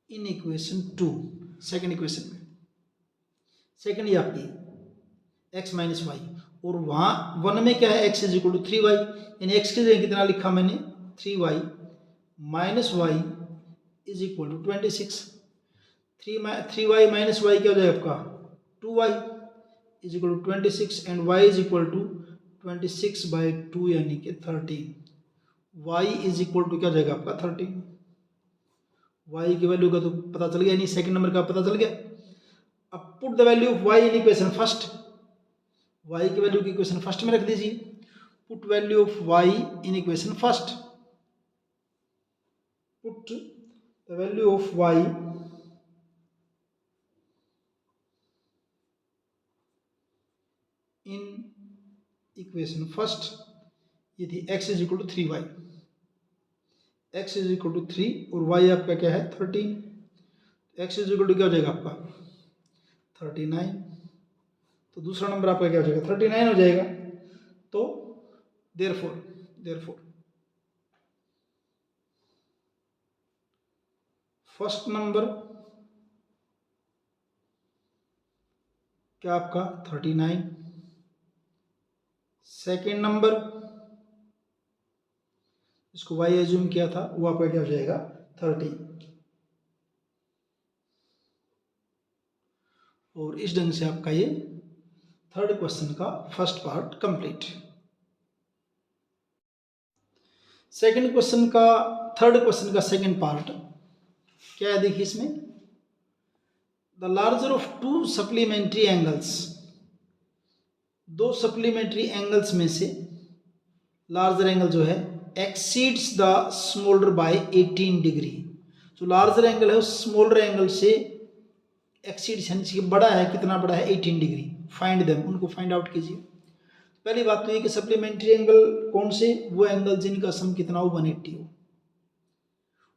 in equation 2, second equation में। सेकंड ये आपकी x माइनस वाई, और वहाँ वन में क्या है, x is equal to 3y, यानी x की जगह कितना लिखा मैंने, 3y minus y is equal to 26। 3y minus y क्या हो जाएगा आपका, 2y is equal to 26 and y is equal to 26/2 यानी कि 13। y इज इक्वल टू क्या हो जाएगा आपका 13। y की वैल्यू का तो पता चल गया, यानी सेकंड नंबर का पता चल गया। अब put the value of y in equation first, y की वैल्यू की इक्वेशन फर्स्ट में रख दीजिए। Put value of y in equation first, put the value of y in equation first. ये थी x is equal to 3y, x is equal to 3 और y आपका क्या है 13। x इज इक्वल टू क्या हो जाएगा आपका 39। तो दूसरा नंबर आपका क्या हो जाएगा 39 हो जाएगा। तो देयरफॉर फर्स्ट नंबर क्या आपका 39, सेकेंड नंबर इसको y एज्यूम किया था वो आपका क्या हो जाएगा 30। और इस ढंग से आपका ये थर्ड क्वेश्चन का first part complete. Second question का, थर्ड क्वेश्चन का सेकंड पार्ट क्या है देखिए इसमें, the larger of to supplementary angles. दो सप्लीमेंट्री एंगल्स में से लार्जर एंगल जो है exceeds the smaller by 18 degree. जो लार्जर एंगल है उस स्मॉलर एंगल से एक्सीड्स यानी बड़ा है, कितना बड़ा है 18 डिग्री। फाइंड देम, उनको फाइंड आउट कीजिए। पहली बात तो ये कि सप्लीमेंट्री एंगल कौन से, वो एंगल जिनका सम कितना हो 180 हो।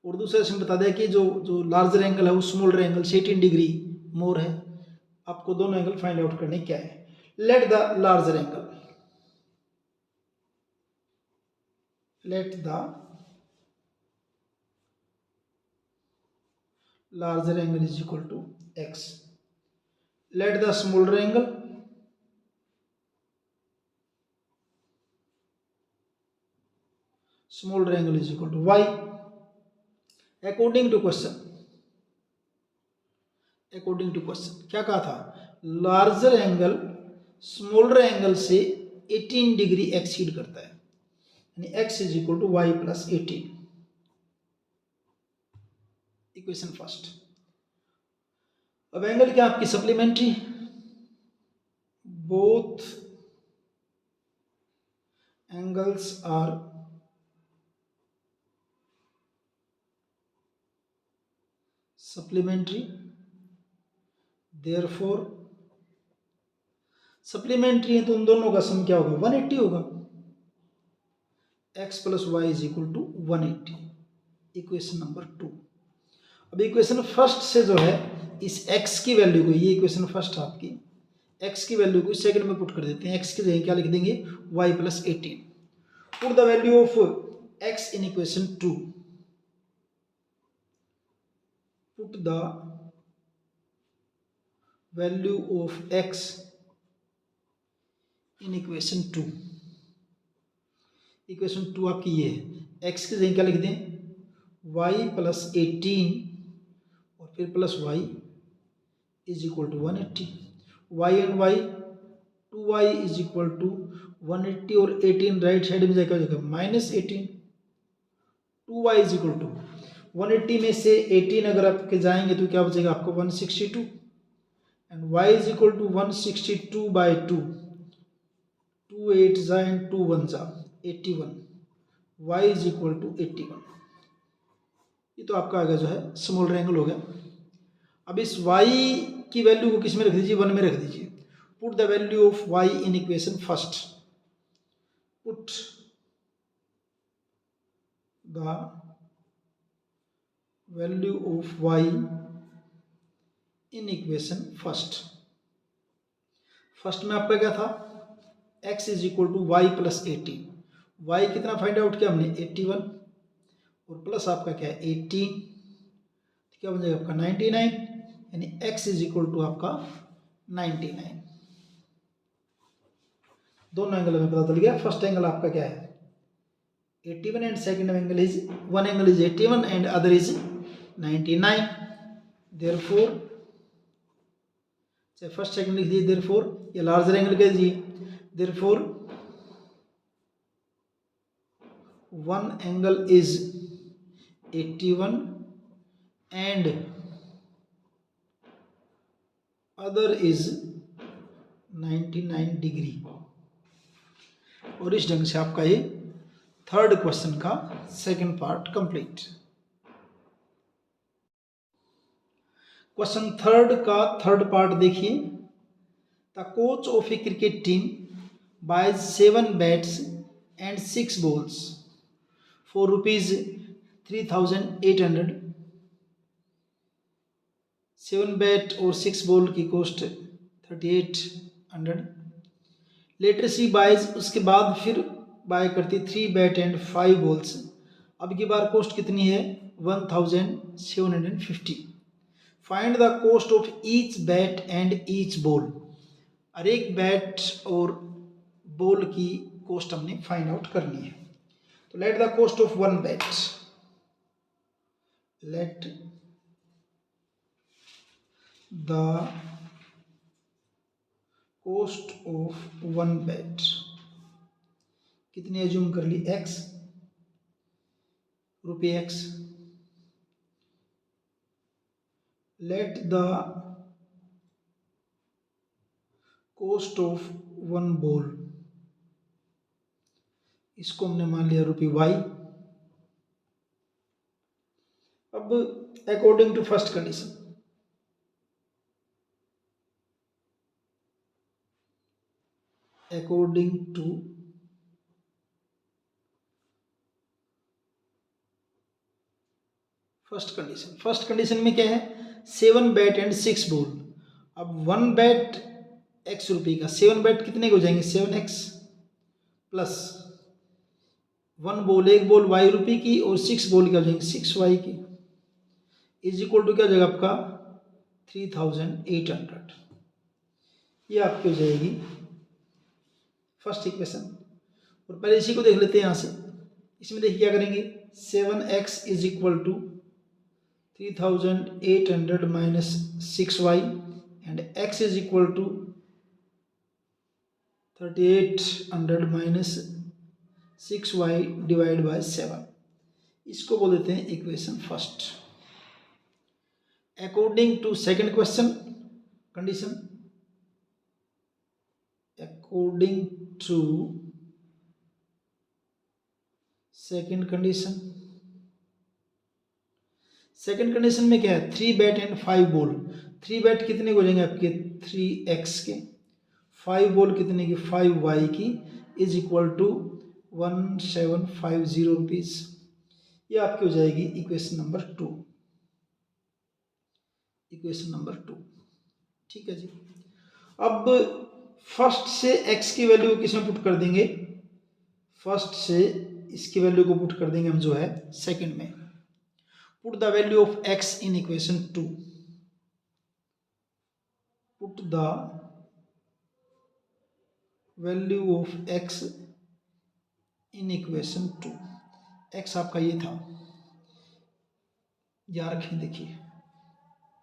और दूसरा इसमें बता दें कि जो जो लार्जर एंगल है वो स्मॉलर एंगल से 18 डिग्री मोर है। आपको दोनों एंगल फाइंड आउट करने क्या है। Let the larger angle, let the larger angle is equal to x, let the smaller angle is equal to y according to question। क्या कहा था, लार्जर एंगल स्मॉलर एंगल से 18 डिग्री एक्सीड करता है, यानी x is equal to y plus 18, equation first. अब angle क्या आपकी supplementary, both angles are supplementary, therefore supplementary है तो उन दोनों का सम क्या होगा 180 होगा, x plus y is equal to 180, equation number 2। अब इक्वेशन फर्स्ट से जो है इस x की वैल्यू को, ये इक्वेशन फर्स्ट आपकी x की वैल्यू को सेकंड में पुट कर देते हैं, x की जगह क्या लिख देंगे y plus 18, put the value of x in equation 2, put the value of x in equation 2। Equation 2 आपकी ये है, x की जगह क्या लिख दें y प्लस 18 और फिर plus y is equal to 180, y and y 2y is equal to 180 और 18 राइट साइड में जाकर हो जाएगा minus 18, 2y is equal to 180 में से 18 अगर आपके जाएंगे तो क्या बचेगा आपको 162, and y is equal to 162 by 2, 2 8 जा एंड 2 1 जा 81, y इज इक्वल टू 81। ये तो आपका आ गया जो है स्मॉल एंगल हो गया। अब इस y की वैल्यू को किस में रख दीजिए 1 में रख दीजिए, put the value of y in equation first, put the value of y in equation first. First में आपका क्या था x is equal to y plus 18, y कितना फाइंड आउट किया हमने 81 और प्लस आपका क्या है 18, तो क्या बन जाएगा आपका 99, यानी x इज इक्वल टू आपका 99। दोनों एंगल में पता चल गया। फर्स्ट एंगल आपका क्या है 81 and second angle is one angle is 81 and other is 99, therefore चाहे फर्स्ट सेकंड लिख दीजिए, देयरफॉर या लार्जर एंगल कह दीजिए, therefore one angle is 81 and other is 99 degree. और इस ढंग से आपका ये थर्ड क्वेश्चन का second part complete. Question third का थर्ड पार्ट देखिए, the coach of a cricket team buys 7 bats and 6 balls for rupees 3800, 7 bat और 6 बॉल की कॉस्ट 3800। लेटर सी बाइज, उसके बाद फिर बाय करती 3 बैट एंड 5 बॉल्स, अब की बार कॉस्ट कितनी है 1750। Find the cost of each bat and each ball, हर एक बैट और बॉल की कॉस्ट हमने फाइंड आउट करनी है। तो let the cost of one bat, let the cost of one bat कितनी एज्यूम कर ली x, रुपये x, let the cost of one ball, इसको हमने मान लिया रुपये y। अब according to first condition, according to first condition में क्या है, 7 बैट एंड 6 बॉल। अब 1 बैट x रुपये का, 7 बैट कितने के हो जाएंगे 7x, प्लस 1 बॉल, एक बॉल y रुपये की, और 6 बॉल क्या हो जाएंगे 6y की, इज इक्वल टू क्या हो जाएगा आपका 3800। ये आपकी हो जाएगी फर्स्ट इक्वेशन। और पहले इसी को देख लेते हैं यहाँ से। इसमें देखिए क्या करेंगे, 7x is equal to 3800 minus 6y and x is equal to 3800 minus 6y divide by 7। इसको बोल देते हैं equation first. According to second question condition, according to second condition में क्या है, 3 बैट एंड 5 बॉल। 3 बैट कितने को हो जाएंगे आपके 3x के, 5 बॉल कितने की 5y की, इज इक्वल टू 1750 रुपीज। ये आपकी हो जाएगी इक्वेशन नंबर 2। ठीक है जी। अब फर्स्ट से x की वैल्यू किसमें पुट कर देंगे, फर्स्ट से इसकी वैल्यू को पुट कर देंगे हम जो है सेकंड में। Put the value of x in equation 2, put the value of x in equation 2। x आपका ये था, याद रखें, देखिए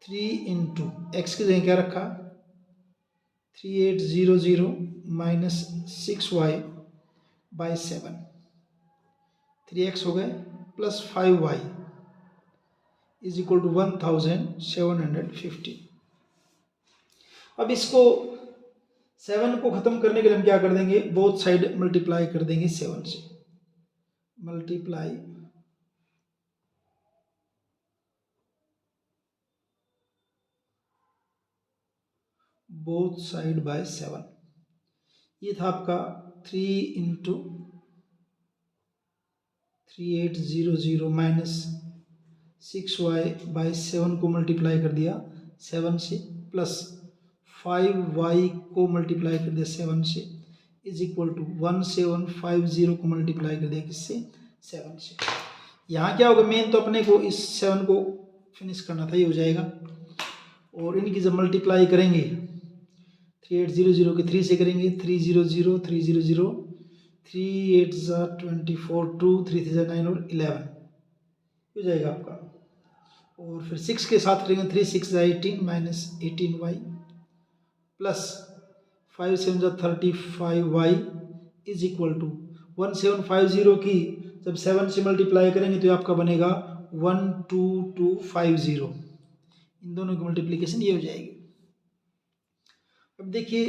3 इंटू एक्स की जगह क्या रखा 3800 माइनस 6y बाई 7, 3x हो गए plus 5y is equal to 1750। अब इसको 7 को ख़त्म करने के लिए हम क्या कर देंगे, बोथ साइड मल्टीप्लाई कर देंगे 7 से, मल्टीप्लाई बोथ साइड बाय 7। ये था आपका 3 इंटू 3800 माइनस 6y बाई 7 को मल्टीप्लाई कर दिया 7 से, प्लस 5y को मल्टीप्लाई कर दिया 7 से, इज इक्वल टू 1750 को मल्टीप्लाई कर दिया किससे 7 से। यहाँ क्या होगा, मेन तो अपने को इस 7 को फिनिश करना था, ये हो जाएगा। और इनकी जब मल्टीप्लाई करेंगे 3800 के 3 से करेंगे, 300 300 3 8 24 2 3 3 9 और 11 हो जाएगा आपका। और फिर 6 के साथ करेंगे 3 6 18 minus 18y plus 5 7 35y is equal to 1750 की जब 7 से मल्टीप्लाई करेंगे तो आपका बनेगा 12250। इन दोनों की मल्टीप्लिकेशन ये हो जाएगी। अब देखिए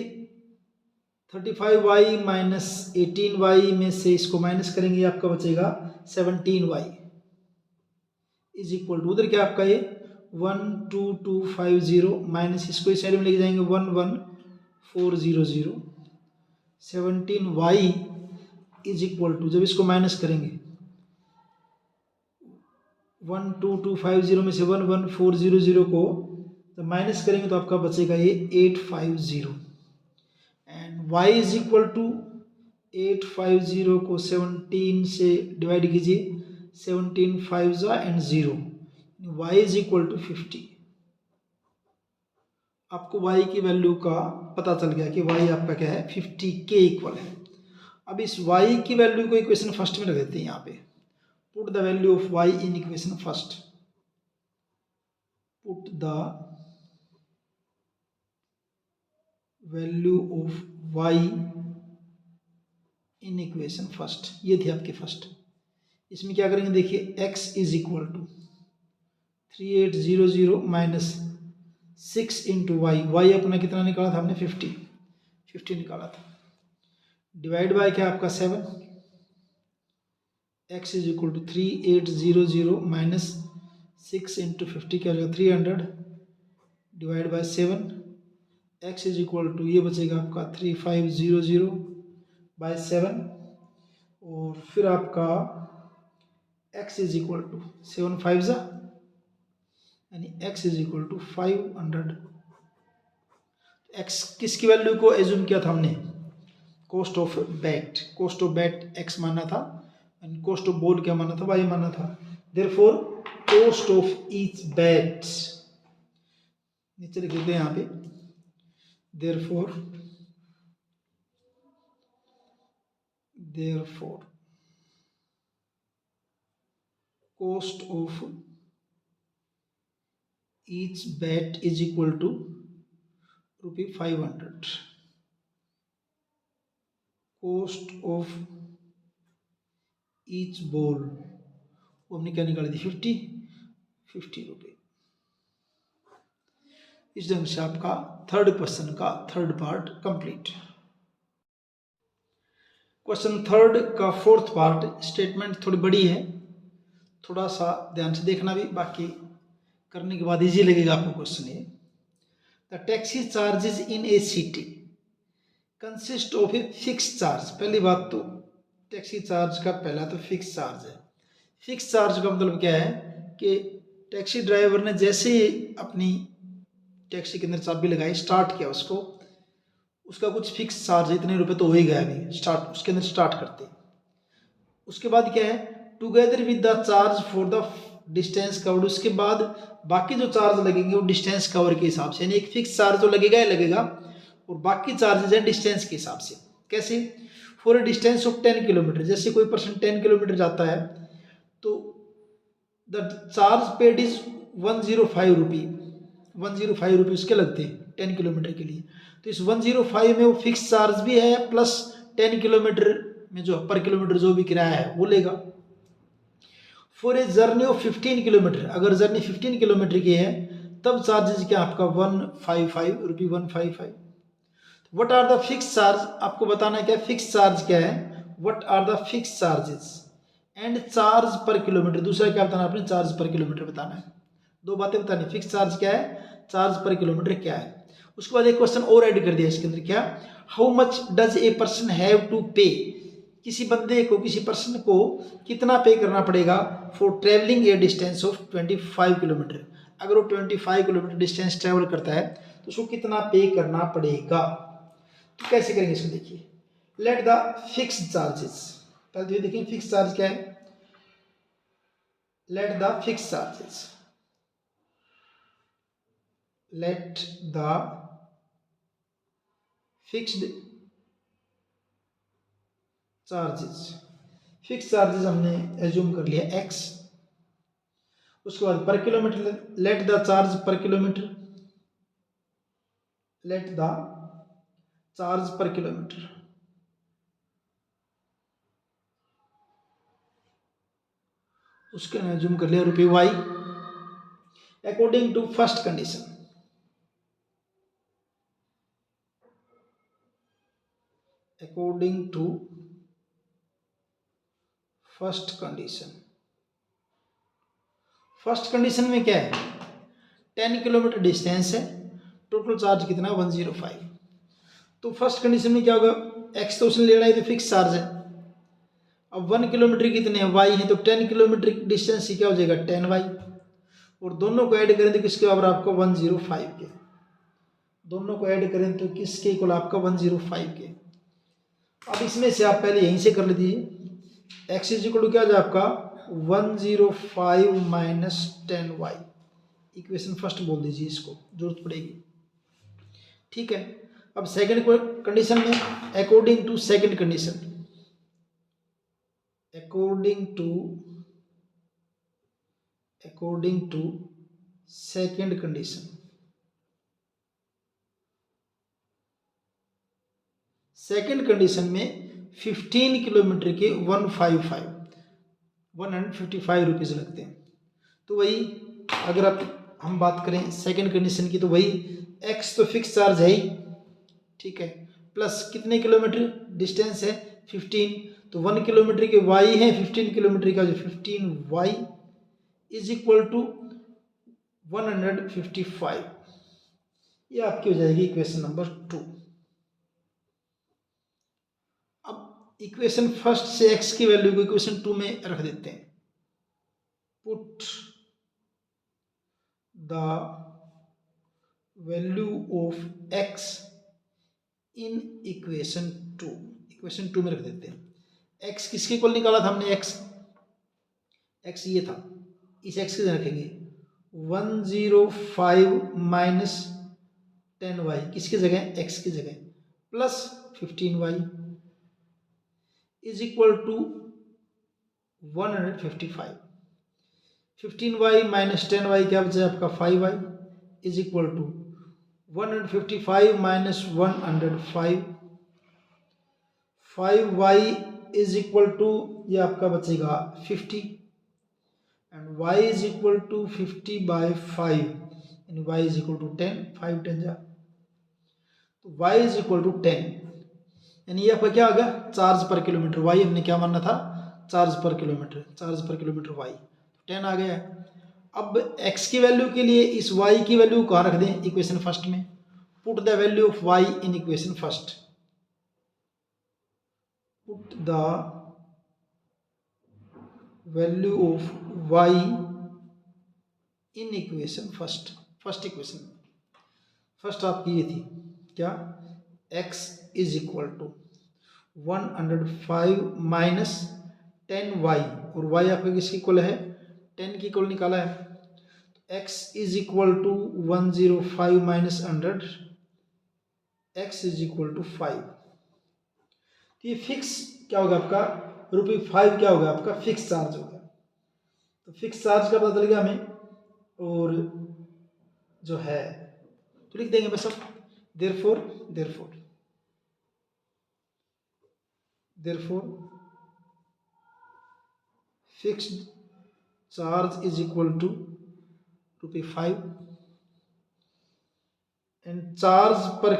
35y माइनस 18y में से इसको माइनस करेंगे, आपका बचेगा 17y इज इक्वल टू, उधर क्या आपका ये 12250 माइनस इसको इस साइड में लेके जाएंगे 11400, 17y इज इक्वल टू, जब इसको माइनस करेंगे 12250 में से 11400 को जब माइनस करेंगे तो आपका बचेगा ये 850 and y is equal to 850 को 17 से डिवाइड कीजिए, 17 5 and 0, y is equal to 50। आपको y की वैल्यू का पता चल गया कि y आपका क्या है 50 के इक्वल है। अब इस y की वैल्यू को इक्वेशन फर्स्ट में रख देते हैं। यहाँ पे put the value of y in equation first, put the value of y in equation first. ये थी आपके फर्स्ट। इसमें क्या करेंगे, देखिए x is equal to 3800 minus 6 into y अपना कितना निकाला था हमने 50 निकाला था, डिवाइड बाय क्या आपका 7, x is equal to 3800 minus 6 into 50 क्या हो जाएगा 300 divide by 7, x is equal to ये बचेगा आपका 3500 बाय 7 और फिर आपका x इज इक्वल टू 7 5 यानी x is equal to 500। x किसकी वैल्यू को एज्यूम किया था हमने? Cost of bat. Cost of bat x माना था एंड कॉस्ट ऑफ बॉल क्या माना था? y माना था। Therefore cost of each bat, नीचे लिख देते हैं यहाँ पे, therefore cost of each bet is equal to rupee 500. Cost of each ball वो हमने क्या निकाली थी? 50 रुपये। इस ढंग से आपका थर्ड क्वेश्चन का third part complete. Question third का फोर्थ पार्ट, स्टेटमेंट थोड़ी बड़ी है, थोड़ा सा ध्यान से देखना भी, बाकी करने के बाद इजी लगेगा आपको क्वेश्चन ये। The taxi charges in A city consist of a fix charge. पहली बात तो टैक्सी चार्ज का पहला तो फिक्स चार्ज है। फिक्स चार्ज का मतलब क्या है कि टैक्सी ड्राइवर ने जैसे ही अपनी टैक्सी के अंदर चाबी लगाई, स्टार्ट किया उसको, उसका कुछ फिक्स चार्ज है, इतने रुपए तो हो ही गया अभी स्टार्ट, उसके अंदर स्टार्ट करते। उसके बाद क्या है? Together with the charge for the distance covered. उसके बाद बाकी जो चार्ज लगेंगे वो डिस्टेंस कवर के हिसाब से, यानी एक फिक्स चार्ज तो लगेगा ही लगेगा और बाकी चार्जेज हैं डिस्टेंस के हिसाब से। कैसे? For a distance of 10 kilometre, जैसे कोई पर्सन 10 किलोमीटर जाता है तो द चार्ज पेड इज 105 रुपी। 105 रुपी उसके लगते हैं 10 किलोमीटर के लिए। तो इस 105 में वो फिक्स चार्ज भी है प्लस 10 किलोमीटर में जो पर किलोमीटर जो भी किराया है वो लेगा। For a journey of 15 kilometre, अगर जर्नी 15 किलोमीटर की है तब चार्जेस क्या आपका 155 rupee 155। What are the fix charge, आपको बताना है क्या फिक्स चार्ज क्या है। What are the fix charges and charge per kilometre, दूसरा क्या बताना आपने? चार्ज पर किलोमीटर बताना है। दो बातें बतानी, फिक्स चार्ज क्या है, चार्ज पर किलोमीटर क्या है। उसके बाद एक क्वेश्चन और ऐड कर दिया इसके अंदर, क्या? How much does a person have to pay, किसी बंदे को, किसी पर्सन को कितना पे करना पड़ेगा for travelling A distance of 25 kilometre. अगर वो 25 किलोमीटर डिस्टेंस ट्रेवल करता है तो उसको कितना पे करना पड़ेगा। तो कैसे करेंगे इसको देखिए। लेट द फिक्स चार्जेस, पहले तो देखिए फिक्स चार्ज क्या है। Let the fix charges, let the fixed charges, fix charges हमने एज्यूम कर लिया x। उसके बाद per kilometre, let the charge per kilometre, let the charge per kilometre. उसके एज्यूम कर लिया रुपये y according to first condition. According to first condition, first condition में क्या है? 10 किलोमीटर डिस्टेंस है, टोटल चार्ज कितना? 105। तो फर्स्ट कंडीशन में क्या होगा? x तो उसने लेना है तो फिक्स चार्ज है। अब 1 किलोमीटर कितने हैं? y है, तो 10 किलोमीटर डिस्टेंस ही क्या हो जाएगा? 10y। और दोनों को ऐड करें तो किसके बराबर आपको? 105 के। दोनों को ऐड करें तो किसके इक्वल आपका? 105 के। अब इसमें से आप पहले यहीं से कर लीजिए। x इज इक्वल टू क्या हो जाए आपका? 105 माइनस 10y। इक्वेशन फर्स्ट बोल दीजिए, इसको जरूरत पड़ेगी। ठीक है। अब सेकंड कंडीशन में, according to second condition, according to second condition, second condition में 15 किलोमीटर के 155 रुपीज लगते हैं। तो वही अगर आप हम बात करें सेकंड कंडीशन की, तो वही x तो फिक्स चार्ज है ही, ठीक है, प्लस कितने किलोमीटर डिस्टेंस है? 15। तो 1 किलोमीटर के y है 15 किलोमीटर का, जो 15y इज इक्वल टू 155। ये आपकी हो जाएगी इक्वेशन नंबर 2। अब इक्वेशन फर्स्ट से x की वैल्यू को इक्वेशन 2 में रख देते हैं। Put the value of x in equation 2। Equation 2 में रख देते हैं। एक्स किसके इक्वल निकाला था हमने? एक्स ये था, इस एक्स की जगह रखेंगे 105 माइनस 10y किसकी जगह? एक्स की जगह, plus 15y is equal to 155। 15y minus 10y क्या बचा आपका? 5y is equal to 155 minus 105, 5y is equal to ये आपका बचेगा 50 and y is equal to 50 by 5 यानी y इज इक्वल टू 10, 5 10 जा, तो y इज इक्वल टू 10 यानी ये आपका क्या आ गया? Charge per kilometre. y हमने क्या मानना था? Charge per kilometre, charge per kilometre y 10 आ गया है। अब x की वैल्यू के लिए इस y की वैल्यू कहाँ रख दें? इक्वेशन फर्स्ट में। Put the value of y in equation first. Put the value of y in equation first. First equation first आपकी ये थी क्या? x is equal to 105 minus 10y और y आपका किसकी इक्वल है? 10 की इक्वल निकाला है। x is equal to 105 minus 100, x is equal to 5। तो ये फिक्स क्या होगा आपका? ₹5 क्या होगा आपका? फिक्स चार्ज होगा। तो फिक्स चार्ज का पता चल गया हमें, और जो है तो लिख देंगे बस अब therefore fixed charge is equal to ₹5 and charge per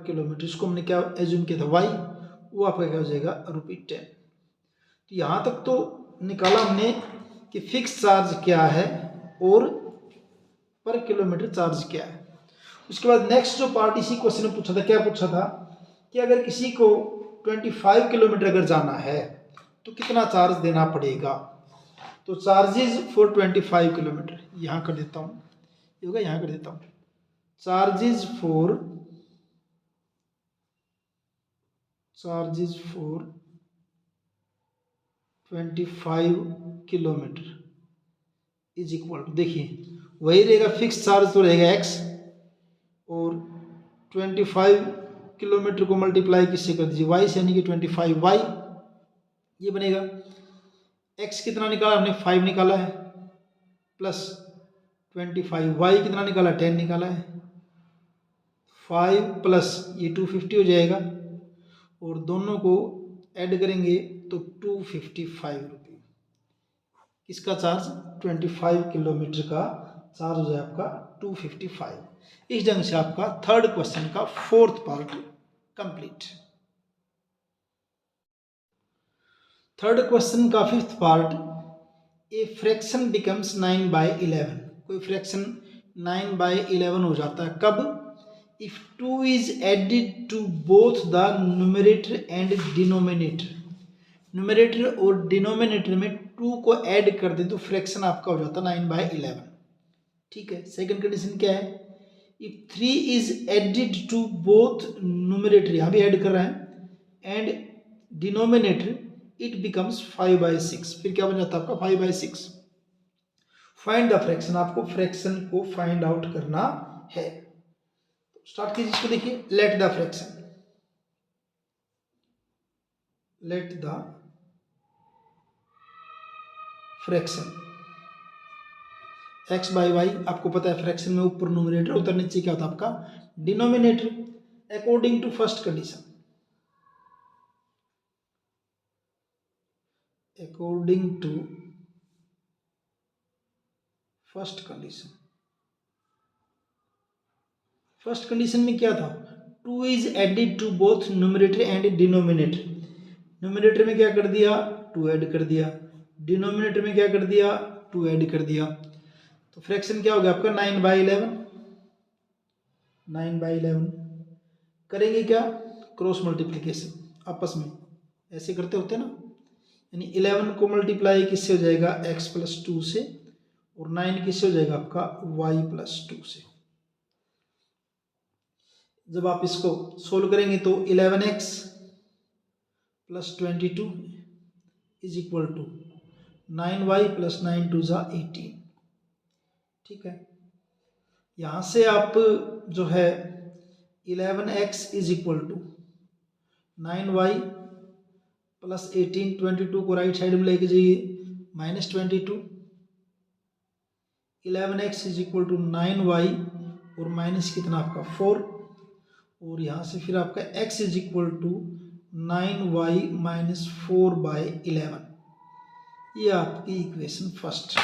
kilometer इसको हमने क्या एज्यूम किया था? y, वो आपका क्या हो जाएगा? ₹10। तो यहाँ तक तो निकाला हमने कि फिक्स चार्ज क्या है और पर किलोमीटर चार्ज क्या है। उसके बाद नेक्स्ट जो पार्ट इसी क्वेश्चन में पूछा था, क्या पूछा था कि अगर किसी को 25 किलोमीटर अगर जाना है तो कितना चार्ज देना पड़ेगा। तो चार्जेस फॉर 25 किलोमीटर यहाँ कर देता हूँ, ये होगा, यहाँ कर देता हूँ charges for 25 kilometer is equal to, देखिए वही रहेगा, फिक्स चार्ज तो रहेगा x और 25 किलोमीटर को मल्टीप्लाई किससे कर दीजिए? y से, यानी कि 25y ये बनेगा। x कितना निकाला हमने? 5 निकाला है, प्लस 25y कितना निकाला? 10 निकाला है। 5 प्लस ये 250 हो जाएगा और दोनों को ऐड करेंगे तो 255 रुपये। किसका चार्ज? 25 किलोमीटर का चार्ज हो जाए आपका 255। इस ढंग से आपका थर्ड क्वेश्चन का fourth part complete. Third question का fifth part, a fraction becomes 9/11। कोई फ्रैक्शन 9/11 हो जाता है कब? If 2 is added to both the numerator and denominator। Numerator और डिनोमिनेटर में 2 को ऐड कर दे तो फ्रैक्शन आपका हो जाता है 9/11। ठीक है। सेकंड कंडीशन क्या है? If 3 is added to both numerator, यहाँ भी ऐड कर रहे हैं, एंड डिनोमिनेटर, इट बिकम्स 5/6। फिर क्या बन जाता है आपका? 5/6। फाइंड द फ्रैक्शन, आपको फ्रैक्शन को फाइंड आउट करना है। स्टार्ट कीजिए इसको, देखिए let the fraction x by y, आपको पता है फ्रैक्शन में ऊपर न्यूमरेटर होता है, नीचे क्या होता है आपका? Denominator. According to first condition, first condition में क्या था? 2 is added to both numerator and denominator. Numerator में क्या कर दिया? 2 ऐड कर दिया। डिनोमिनेटर में क्या कर दिया? 2 ऐड कर दिया। तो फ्रैक्शन क्या हो गया आपका? 9/11 करेंगे क्या? क्रॉस मल्टीप्लिकेशन, आपस में ऐसे करते होते ना, यानी 11 को मल्टीप्लाई किससे हो जाएगा x प्लस 2 से, और 9 किससे हो जाएगा आपका y प्लस 2 से। जब आप इसको सोल्व करेंगे तो 11x plus 22 is equal to 9y plus 9 2 ज़ा 18। ठीक है, यहाँ से आप जो है 11x is equal to 9y plus 18, 22 को राइट साइड में लेके जाइए minus 22, 11x is equal to 9y और माइनस कितना आपका 4, और यहाँ से फिर आपका x is equal to 9y minus 4/11। ये आपकी इक्वेशन फर्स्ट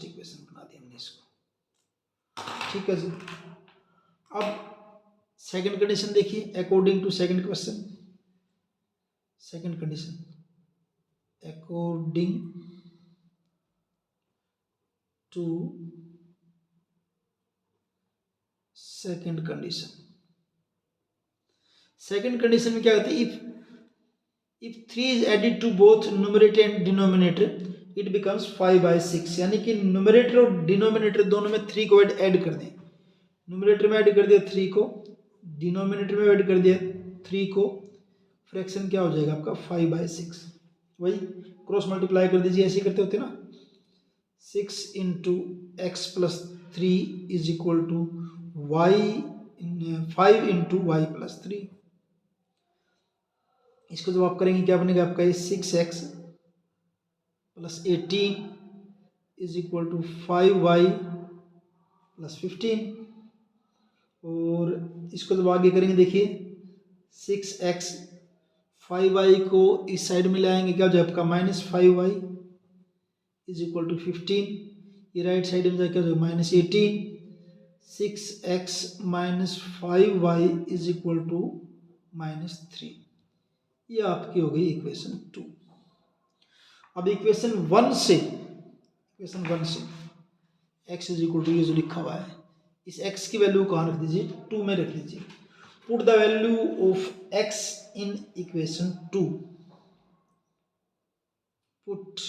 इक्वेशन बना दी हमने इसको। ठीक है जी, अब सेकंड कंडीशन देखिए according to second question. Second condition according to second condition. Second condition में क्या कहते हैं, if 3 is added to both numerator and denominator it becomes 5/6, यानी कि न्यूमरेटर और डिनोमिनेटर दोनों में 3 को ऐड कर दें। न्यूमरेटर में ऐड कर दिया 3 को, डिनोमिनेटर में ऐड कर दिया 3 को, फ्रैक्शन क्या हो जाएगा आपका 5/6। वही क्रॉस मल्टीप्लाई कर दीजिए, ऐसे करते होते ना, 6 into x plus 3 is equal to y 5 into y plus 3। इसको जब आप करेंगे क्या बनेगा आपका, ये 6x plus 18 is equal to 5y plus 15, और इसको जब आगे करेंगे देखिए 6x 5y को इस साइड में ले आएंगे, क्या हो जाए आपका minus 5y is equal to 15, ये राइट साइड में जाए क्या हो जाएगा minus 18, 6x minus 5y is equal to minus 3। ये आपकी हो गई इक्वेशन 2। अब इक्वेशन 1 से x इज इक्वल टू ये जो लिखा हुआ है, इस x की वैल्यू कहाँ रख दीजिए, 2 में रख लीजिए। Put the value of x in equation 2। Put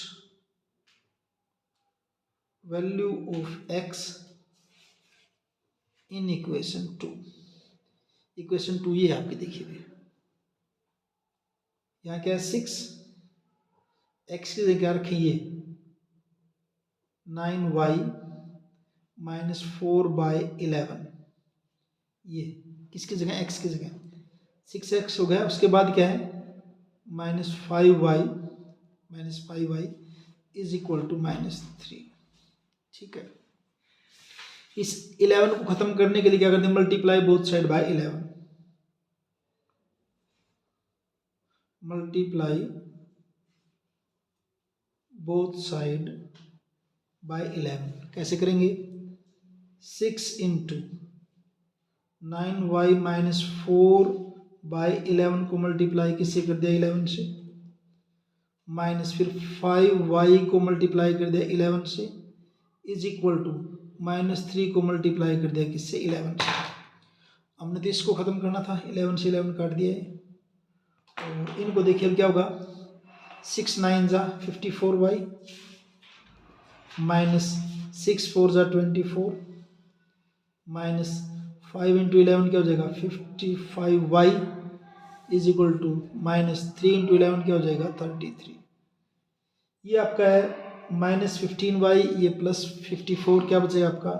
value of x in equation 2। Equation 2 ये आपकी देखिए, यहाँ क्या है 6, x की जगह रखें ये 9y माइनस 4/11, ये किसकी जगह x की जगह 6x हो गया। उसके बाद क्या है minus 5y is equal to minus 3। ठीक है, इस 11 को खत्म करने के लिए क्या करते हैं, multiply both side by 11। Multiply both side by 11 कैसे करेंगे, 6 इंटू 9y माइनस 4/11 को मल्टीप्लाई किससे कर दिया 11 से, माइनस फिर 5y को मल्टीप्लाई कर दिया 11 से, इज इक्वल टू माइनस 3 को मल्टीप्लाई कर दिया किससे 11 से। हमने तो इसको ख़त्म करना था, 11 से 11 काट दिया है, और इनको देखिए अब क्या होगा, 6 9 ज़ा 54y माइनस 6 4 ज़ा 24 माइनस 5 इंटू 11 क्या हो जाएगा 55y is equal to minus 3 into 11 क्या हो जाएगा 33। ये आपका है माइनस 15y, ये प्लस 54 क्या बचेगा आपका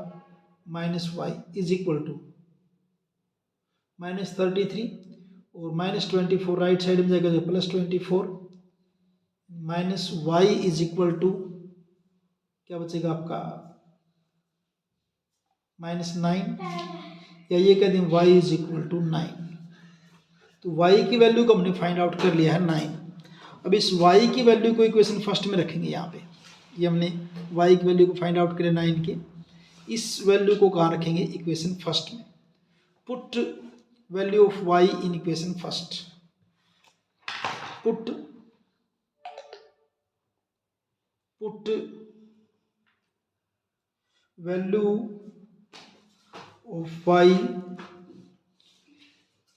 minus y is equal to minus 33, और माइनस 24 राइट साइड में जाएगा जो plus 24 minus y is equal to क्या बचेगा आपका माइनस 9, या ये कह दें y इज इक्वल टू 9। तो y की वैल्यू को हमने फाइंड आउट कर लिया है 9। अब इस y की वैल्यू को इक्वेशन फर्स्ट में रखेंगे। यहाँ पे ये हमने y की वैल्यू को फाइंड आउट करें 9 के, इस वैल्यू को कहाँ रखेंगे इक्वेशन फर्स्ट में। Put value of y in equation first. Put value of y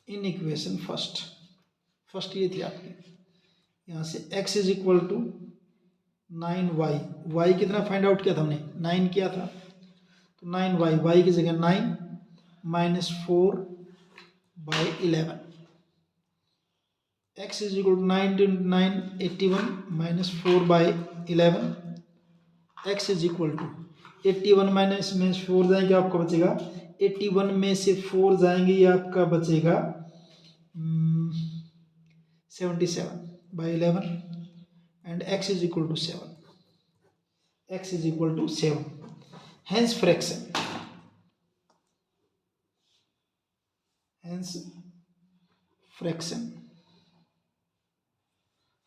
in equation first. ये थी आपकी यहाँ से x is equal to 9y, y कितना फाइंड आउट किया था हमने, 9 किया था, तो 9y, y की जगह 9 minus 4/11, x is equal to 9 into 9 81 minus 4/11, x is equal to 81 minus में 4 जाएंगे आपका बचेगा 81 में से 4 जाएंगे ये आपका बचेगा 77/11 and x is equal to 7, x is equal to 7, hence fraction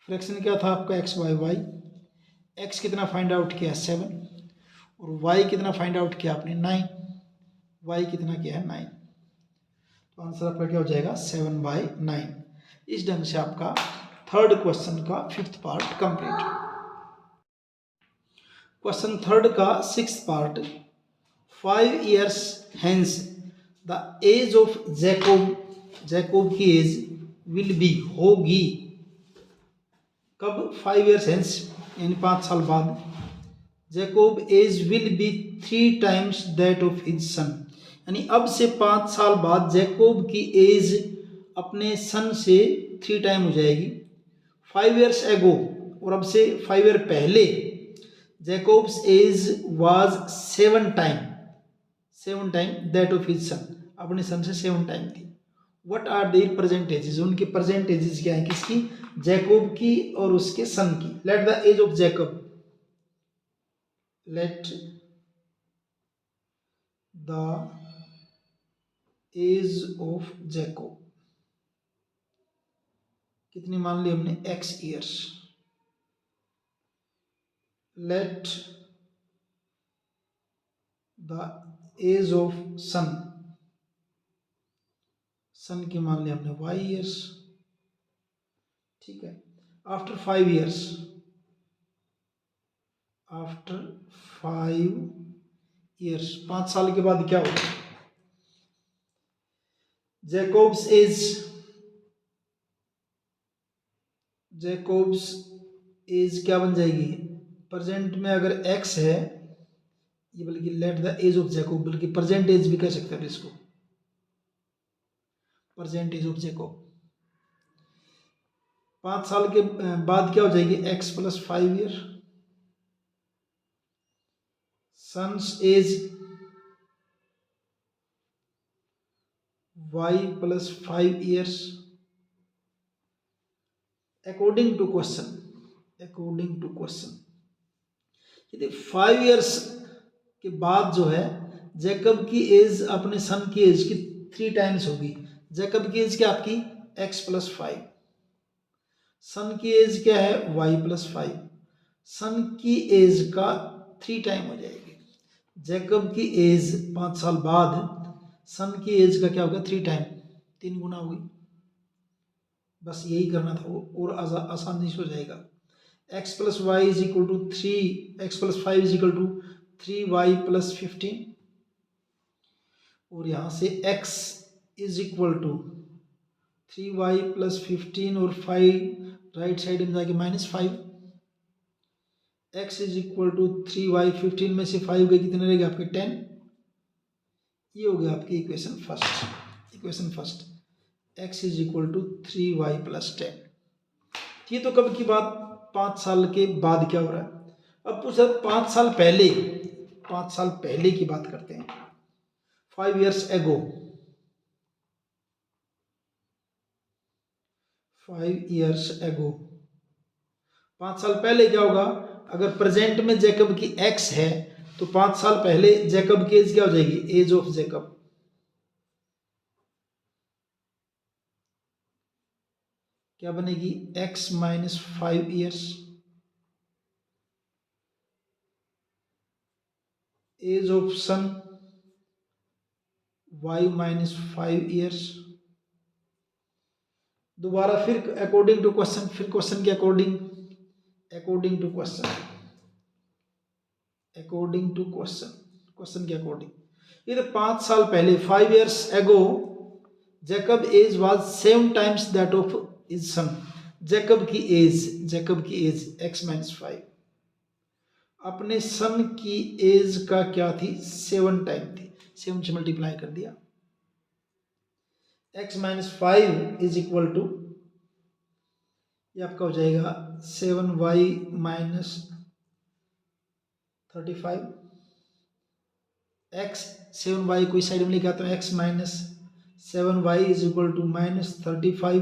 fraction क्या था आपका x by y, x कितना फाइंड आउट किया 7 और y कितना फाइंड आउट किया आपने 9, y कितना किया है 9, तो आंसर आपका क्या हो जाएगा 7/9। इस ढंग से आपका थर्ड क्वेश्चन का fifth part complete. Question third का sixth part, 5 years hence the age of Jacob की एज विल बी होगी, कब 5 years hence यानी 5 साल बाद, Jacob age will be 3 times that of his son, यानी अब से 5 साल बाद जैकोब की एज अपने सन से 3 टाइम हो जाएगी। 5 years ago और अब से 5 year पहले Jacob's age was 7 time that of his son, अपने सन से 7 टाइम थी। व्हाट आर देयर परसेंटेजेस, उनके परसेंटेजेस क्या है, किसकी, जैकोब की और उसके सन की। Let the age of Jacob, let the age of Jacob कितनी मान ली हमने, x years, let the age of son की मान ली हमने y years, ठीक है। आफ्टर 5 years, आफ्टर 5 years 5 साल के बाद क्या होगा, जैकोब्स एज क्या बन जाएगी, प्रेजेंट में अगर x है ये, बल्कि let the age of Jacob, बल्कि प्रेजेंट एज भी कह सकते हैं इसको, प्रेजेंट एज ऑफ जैकोब 5 साल के बाद क्या हो जाएगी, x + 5 year, sons age y + 5 years, according to question, यदि 5 years के बाद जो है जैकब की एज अपने सन की एज की 3 टाइम्स होगी। जैकब की एज क्या आपकी, x + 5, सन की एज क्या है, y + 5, सन की एज का 3 टाइम हो जाएगी। जैकब की एज 5 साल बाद सन की एज का क्या होगा, 3 टाइम, 3 गुना होगी। बस यही करना था वो, और आसानी से हो जाएगा। x + y = 3, x + 5 = 3y + 15, और यहाँ से x = 3y + 15 और 5 राइट साइड में जाके -5, x = 3y, 15 में से 5 गए कितने रहेंगे आपके 10, ये हो गया आपकी इक्वेशन फर्स्ट, x = 3y + 10। ये तो कब की बात, 5 साल के बाद क्या हो रहा है। अब पूछा 5 साल पहले की बात करते हैं। 5 years ago, 5 साल पहले क्या होगा, अगर प्रेजेंट में जैकब की x है तो 5 साल पहले जैकब की एज क्या हो जाएगी, एज ऑफ जैकब क्या बनेगी, x - 5 years, age of son y - 5 years। दोबारा फिर अकॉर्डिंग टू क्वेश्चन, फिर क्वेश्चन के अकॉर्डिंग टू क्वेश्चन के अकॉर्डिंग, ये तो 5 साल पहले 5 years ago Jacob age was 7 times that of his son, Jacob की एज x-5 अपने सन की एज का क्या थी 7 टाइम थी, 7 से मल्टीप्लाई कर दिया। x-5 इज इक्वल टू ये आपका हो जाएगा 7y माइनस 35 x 7y को इस साइड में लिखा तो x minus 7y is equal to minus 35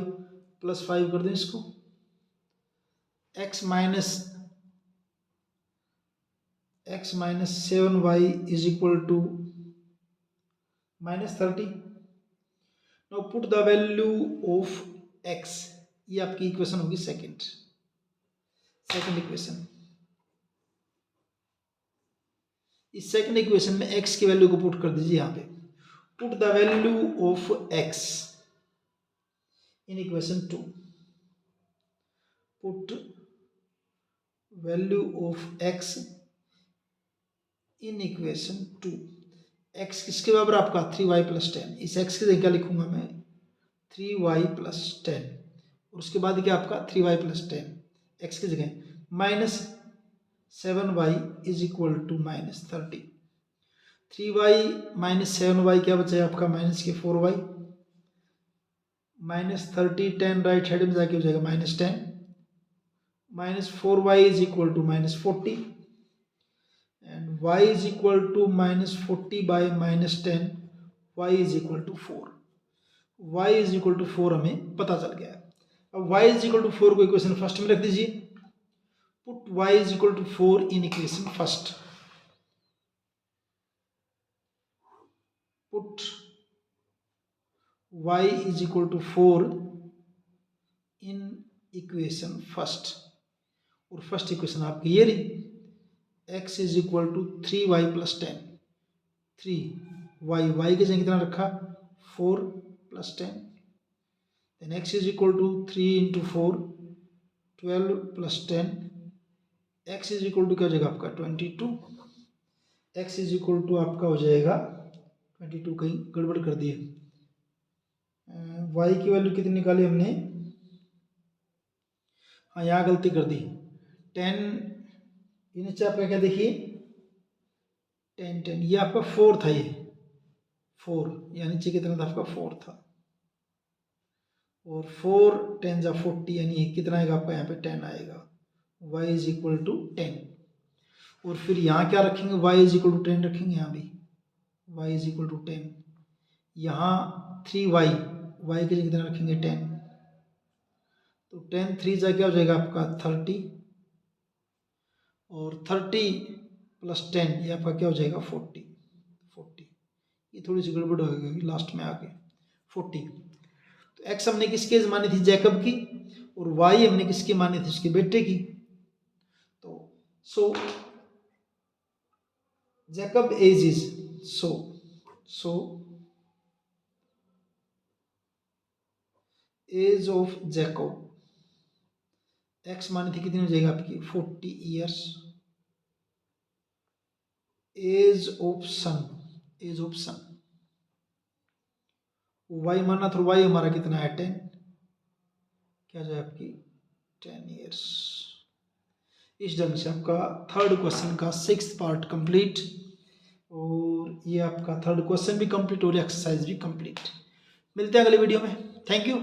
plus 5 कर दो इसको। x minus 7y is equal to minus 30। Now put the value of x, ये आपकी इक्वेशन होगी सेकंड इक्वेशन। इस सेकंड इक्वेशन में x की वैल्यू को पुट कर दीजिए यहाँ पे। Put the value of x in equation 2। Put value of x in equation 2। x किसके बराबर आपका 3y प्लस 10। इस x की जगह क्या लिखूंगा मैं 3y प्लस 10 और उसके बाद क्या आपका 3y प्लस 10 x की जगह minus 7y is equal to minus 30। 3y minus 7y क्या बचा है आपका माइनस के 4y माइनस 30 10 राइट हैंड में जाके हो जाएगा minus 10 minus 4y is equal to minus 40 and y is equal to minus 40 by minus 10 y is equal to 4। y is equal to 4 हमें पता चल गया। अब y इज इक्वल टू 4 को इक्वेशन फर्स्ट में रख दीजिए। Put y is equal to 4 in equation first. Put y is equal to 4 in equation first और फर्स्ट इक्वेशन आपकी ये रही x is equal to 3y plus 10 3y की जगह कितना रखा 4 plus 10 then x is equal to 3 into 4 12 plus 10 x is equal to क्या हो जाएगा आपका 22 x इज इक्वल टू आपका हो जाएगा 22 कहीं गड़बड़ कर दिए y की वैल्यू कितनी निकाली हमने हाँ यहाँ गलती कर दी 10 ये नीचे आपका क्या देखिए 10 ये आपका 4 था ये 4 यानी नीचे कितना था आपका 4 था और 4 10 जा 40 यानी कितना आएगा आपका यहाँ पे 10 आएगा y इज इक्वल टू 10 और फिर यहाँ क्या रखेंगे y इज इक्वल टू 10 रखेंगे यहाँ भी y इज इक्वल टू 10 यहाँ 3y y की जगह कितना रखेंगे 10 तो 10 3 जा क्या हो जाएगा आपका 30 और 30 प्लस 10 ये आपका क्या हो जाएगा 40 ये थोड़ी सी गड़बड़ हो गई लास्ट में आके 40। तो x हमने किसकी एज मानी थी जैकब की और y हमने किसकी मानी थी उसके बेटे की। तो so Jacob age is so age of Jacob x मानी थी कितनी हो जाएगी आपकी 40 years. Age of son y माना तो y हमारा कितना है 10 क्या जाए आपकी 10 ईयर्स। इस ढंग से आपका थर्ड क्वेश्चन का 6th पार्ट कंप्लीट और ये आपका थर्ड क्वेश्चन भी कंप्लीट और एक्सरसाइज भी कंप्लीट। मिलते हैं अगले वीडियो में। Thank you.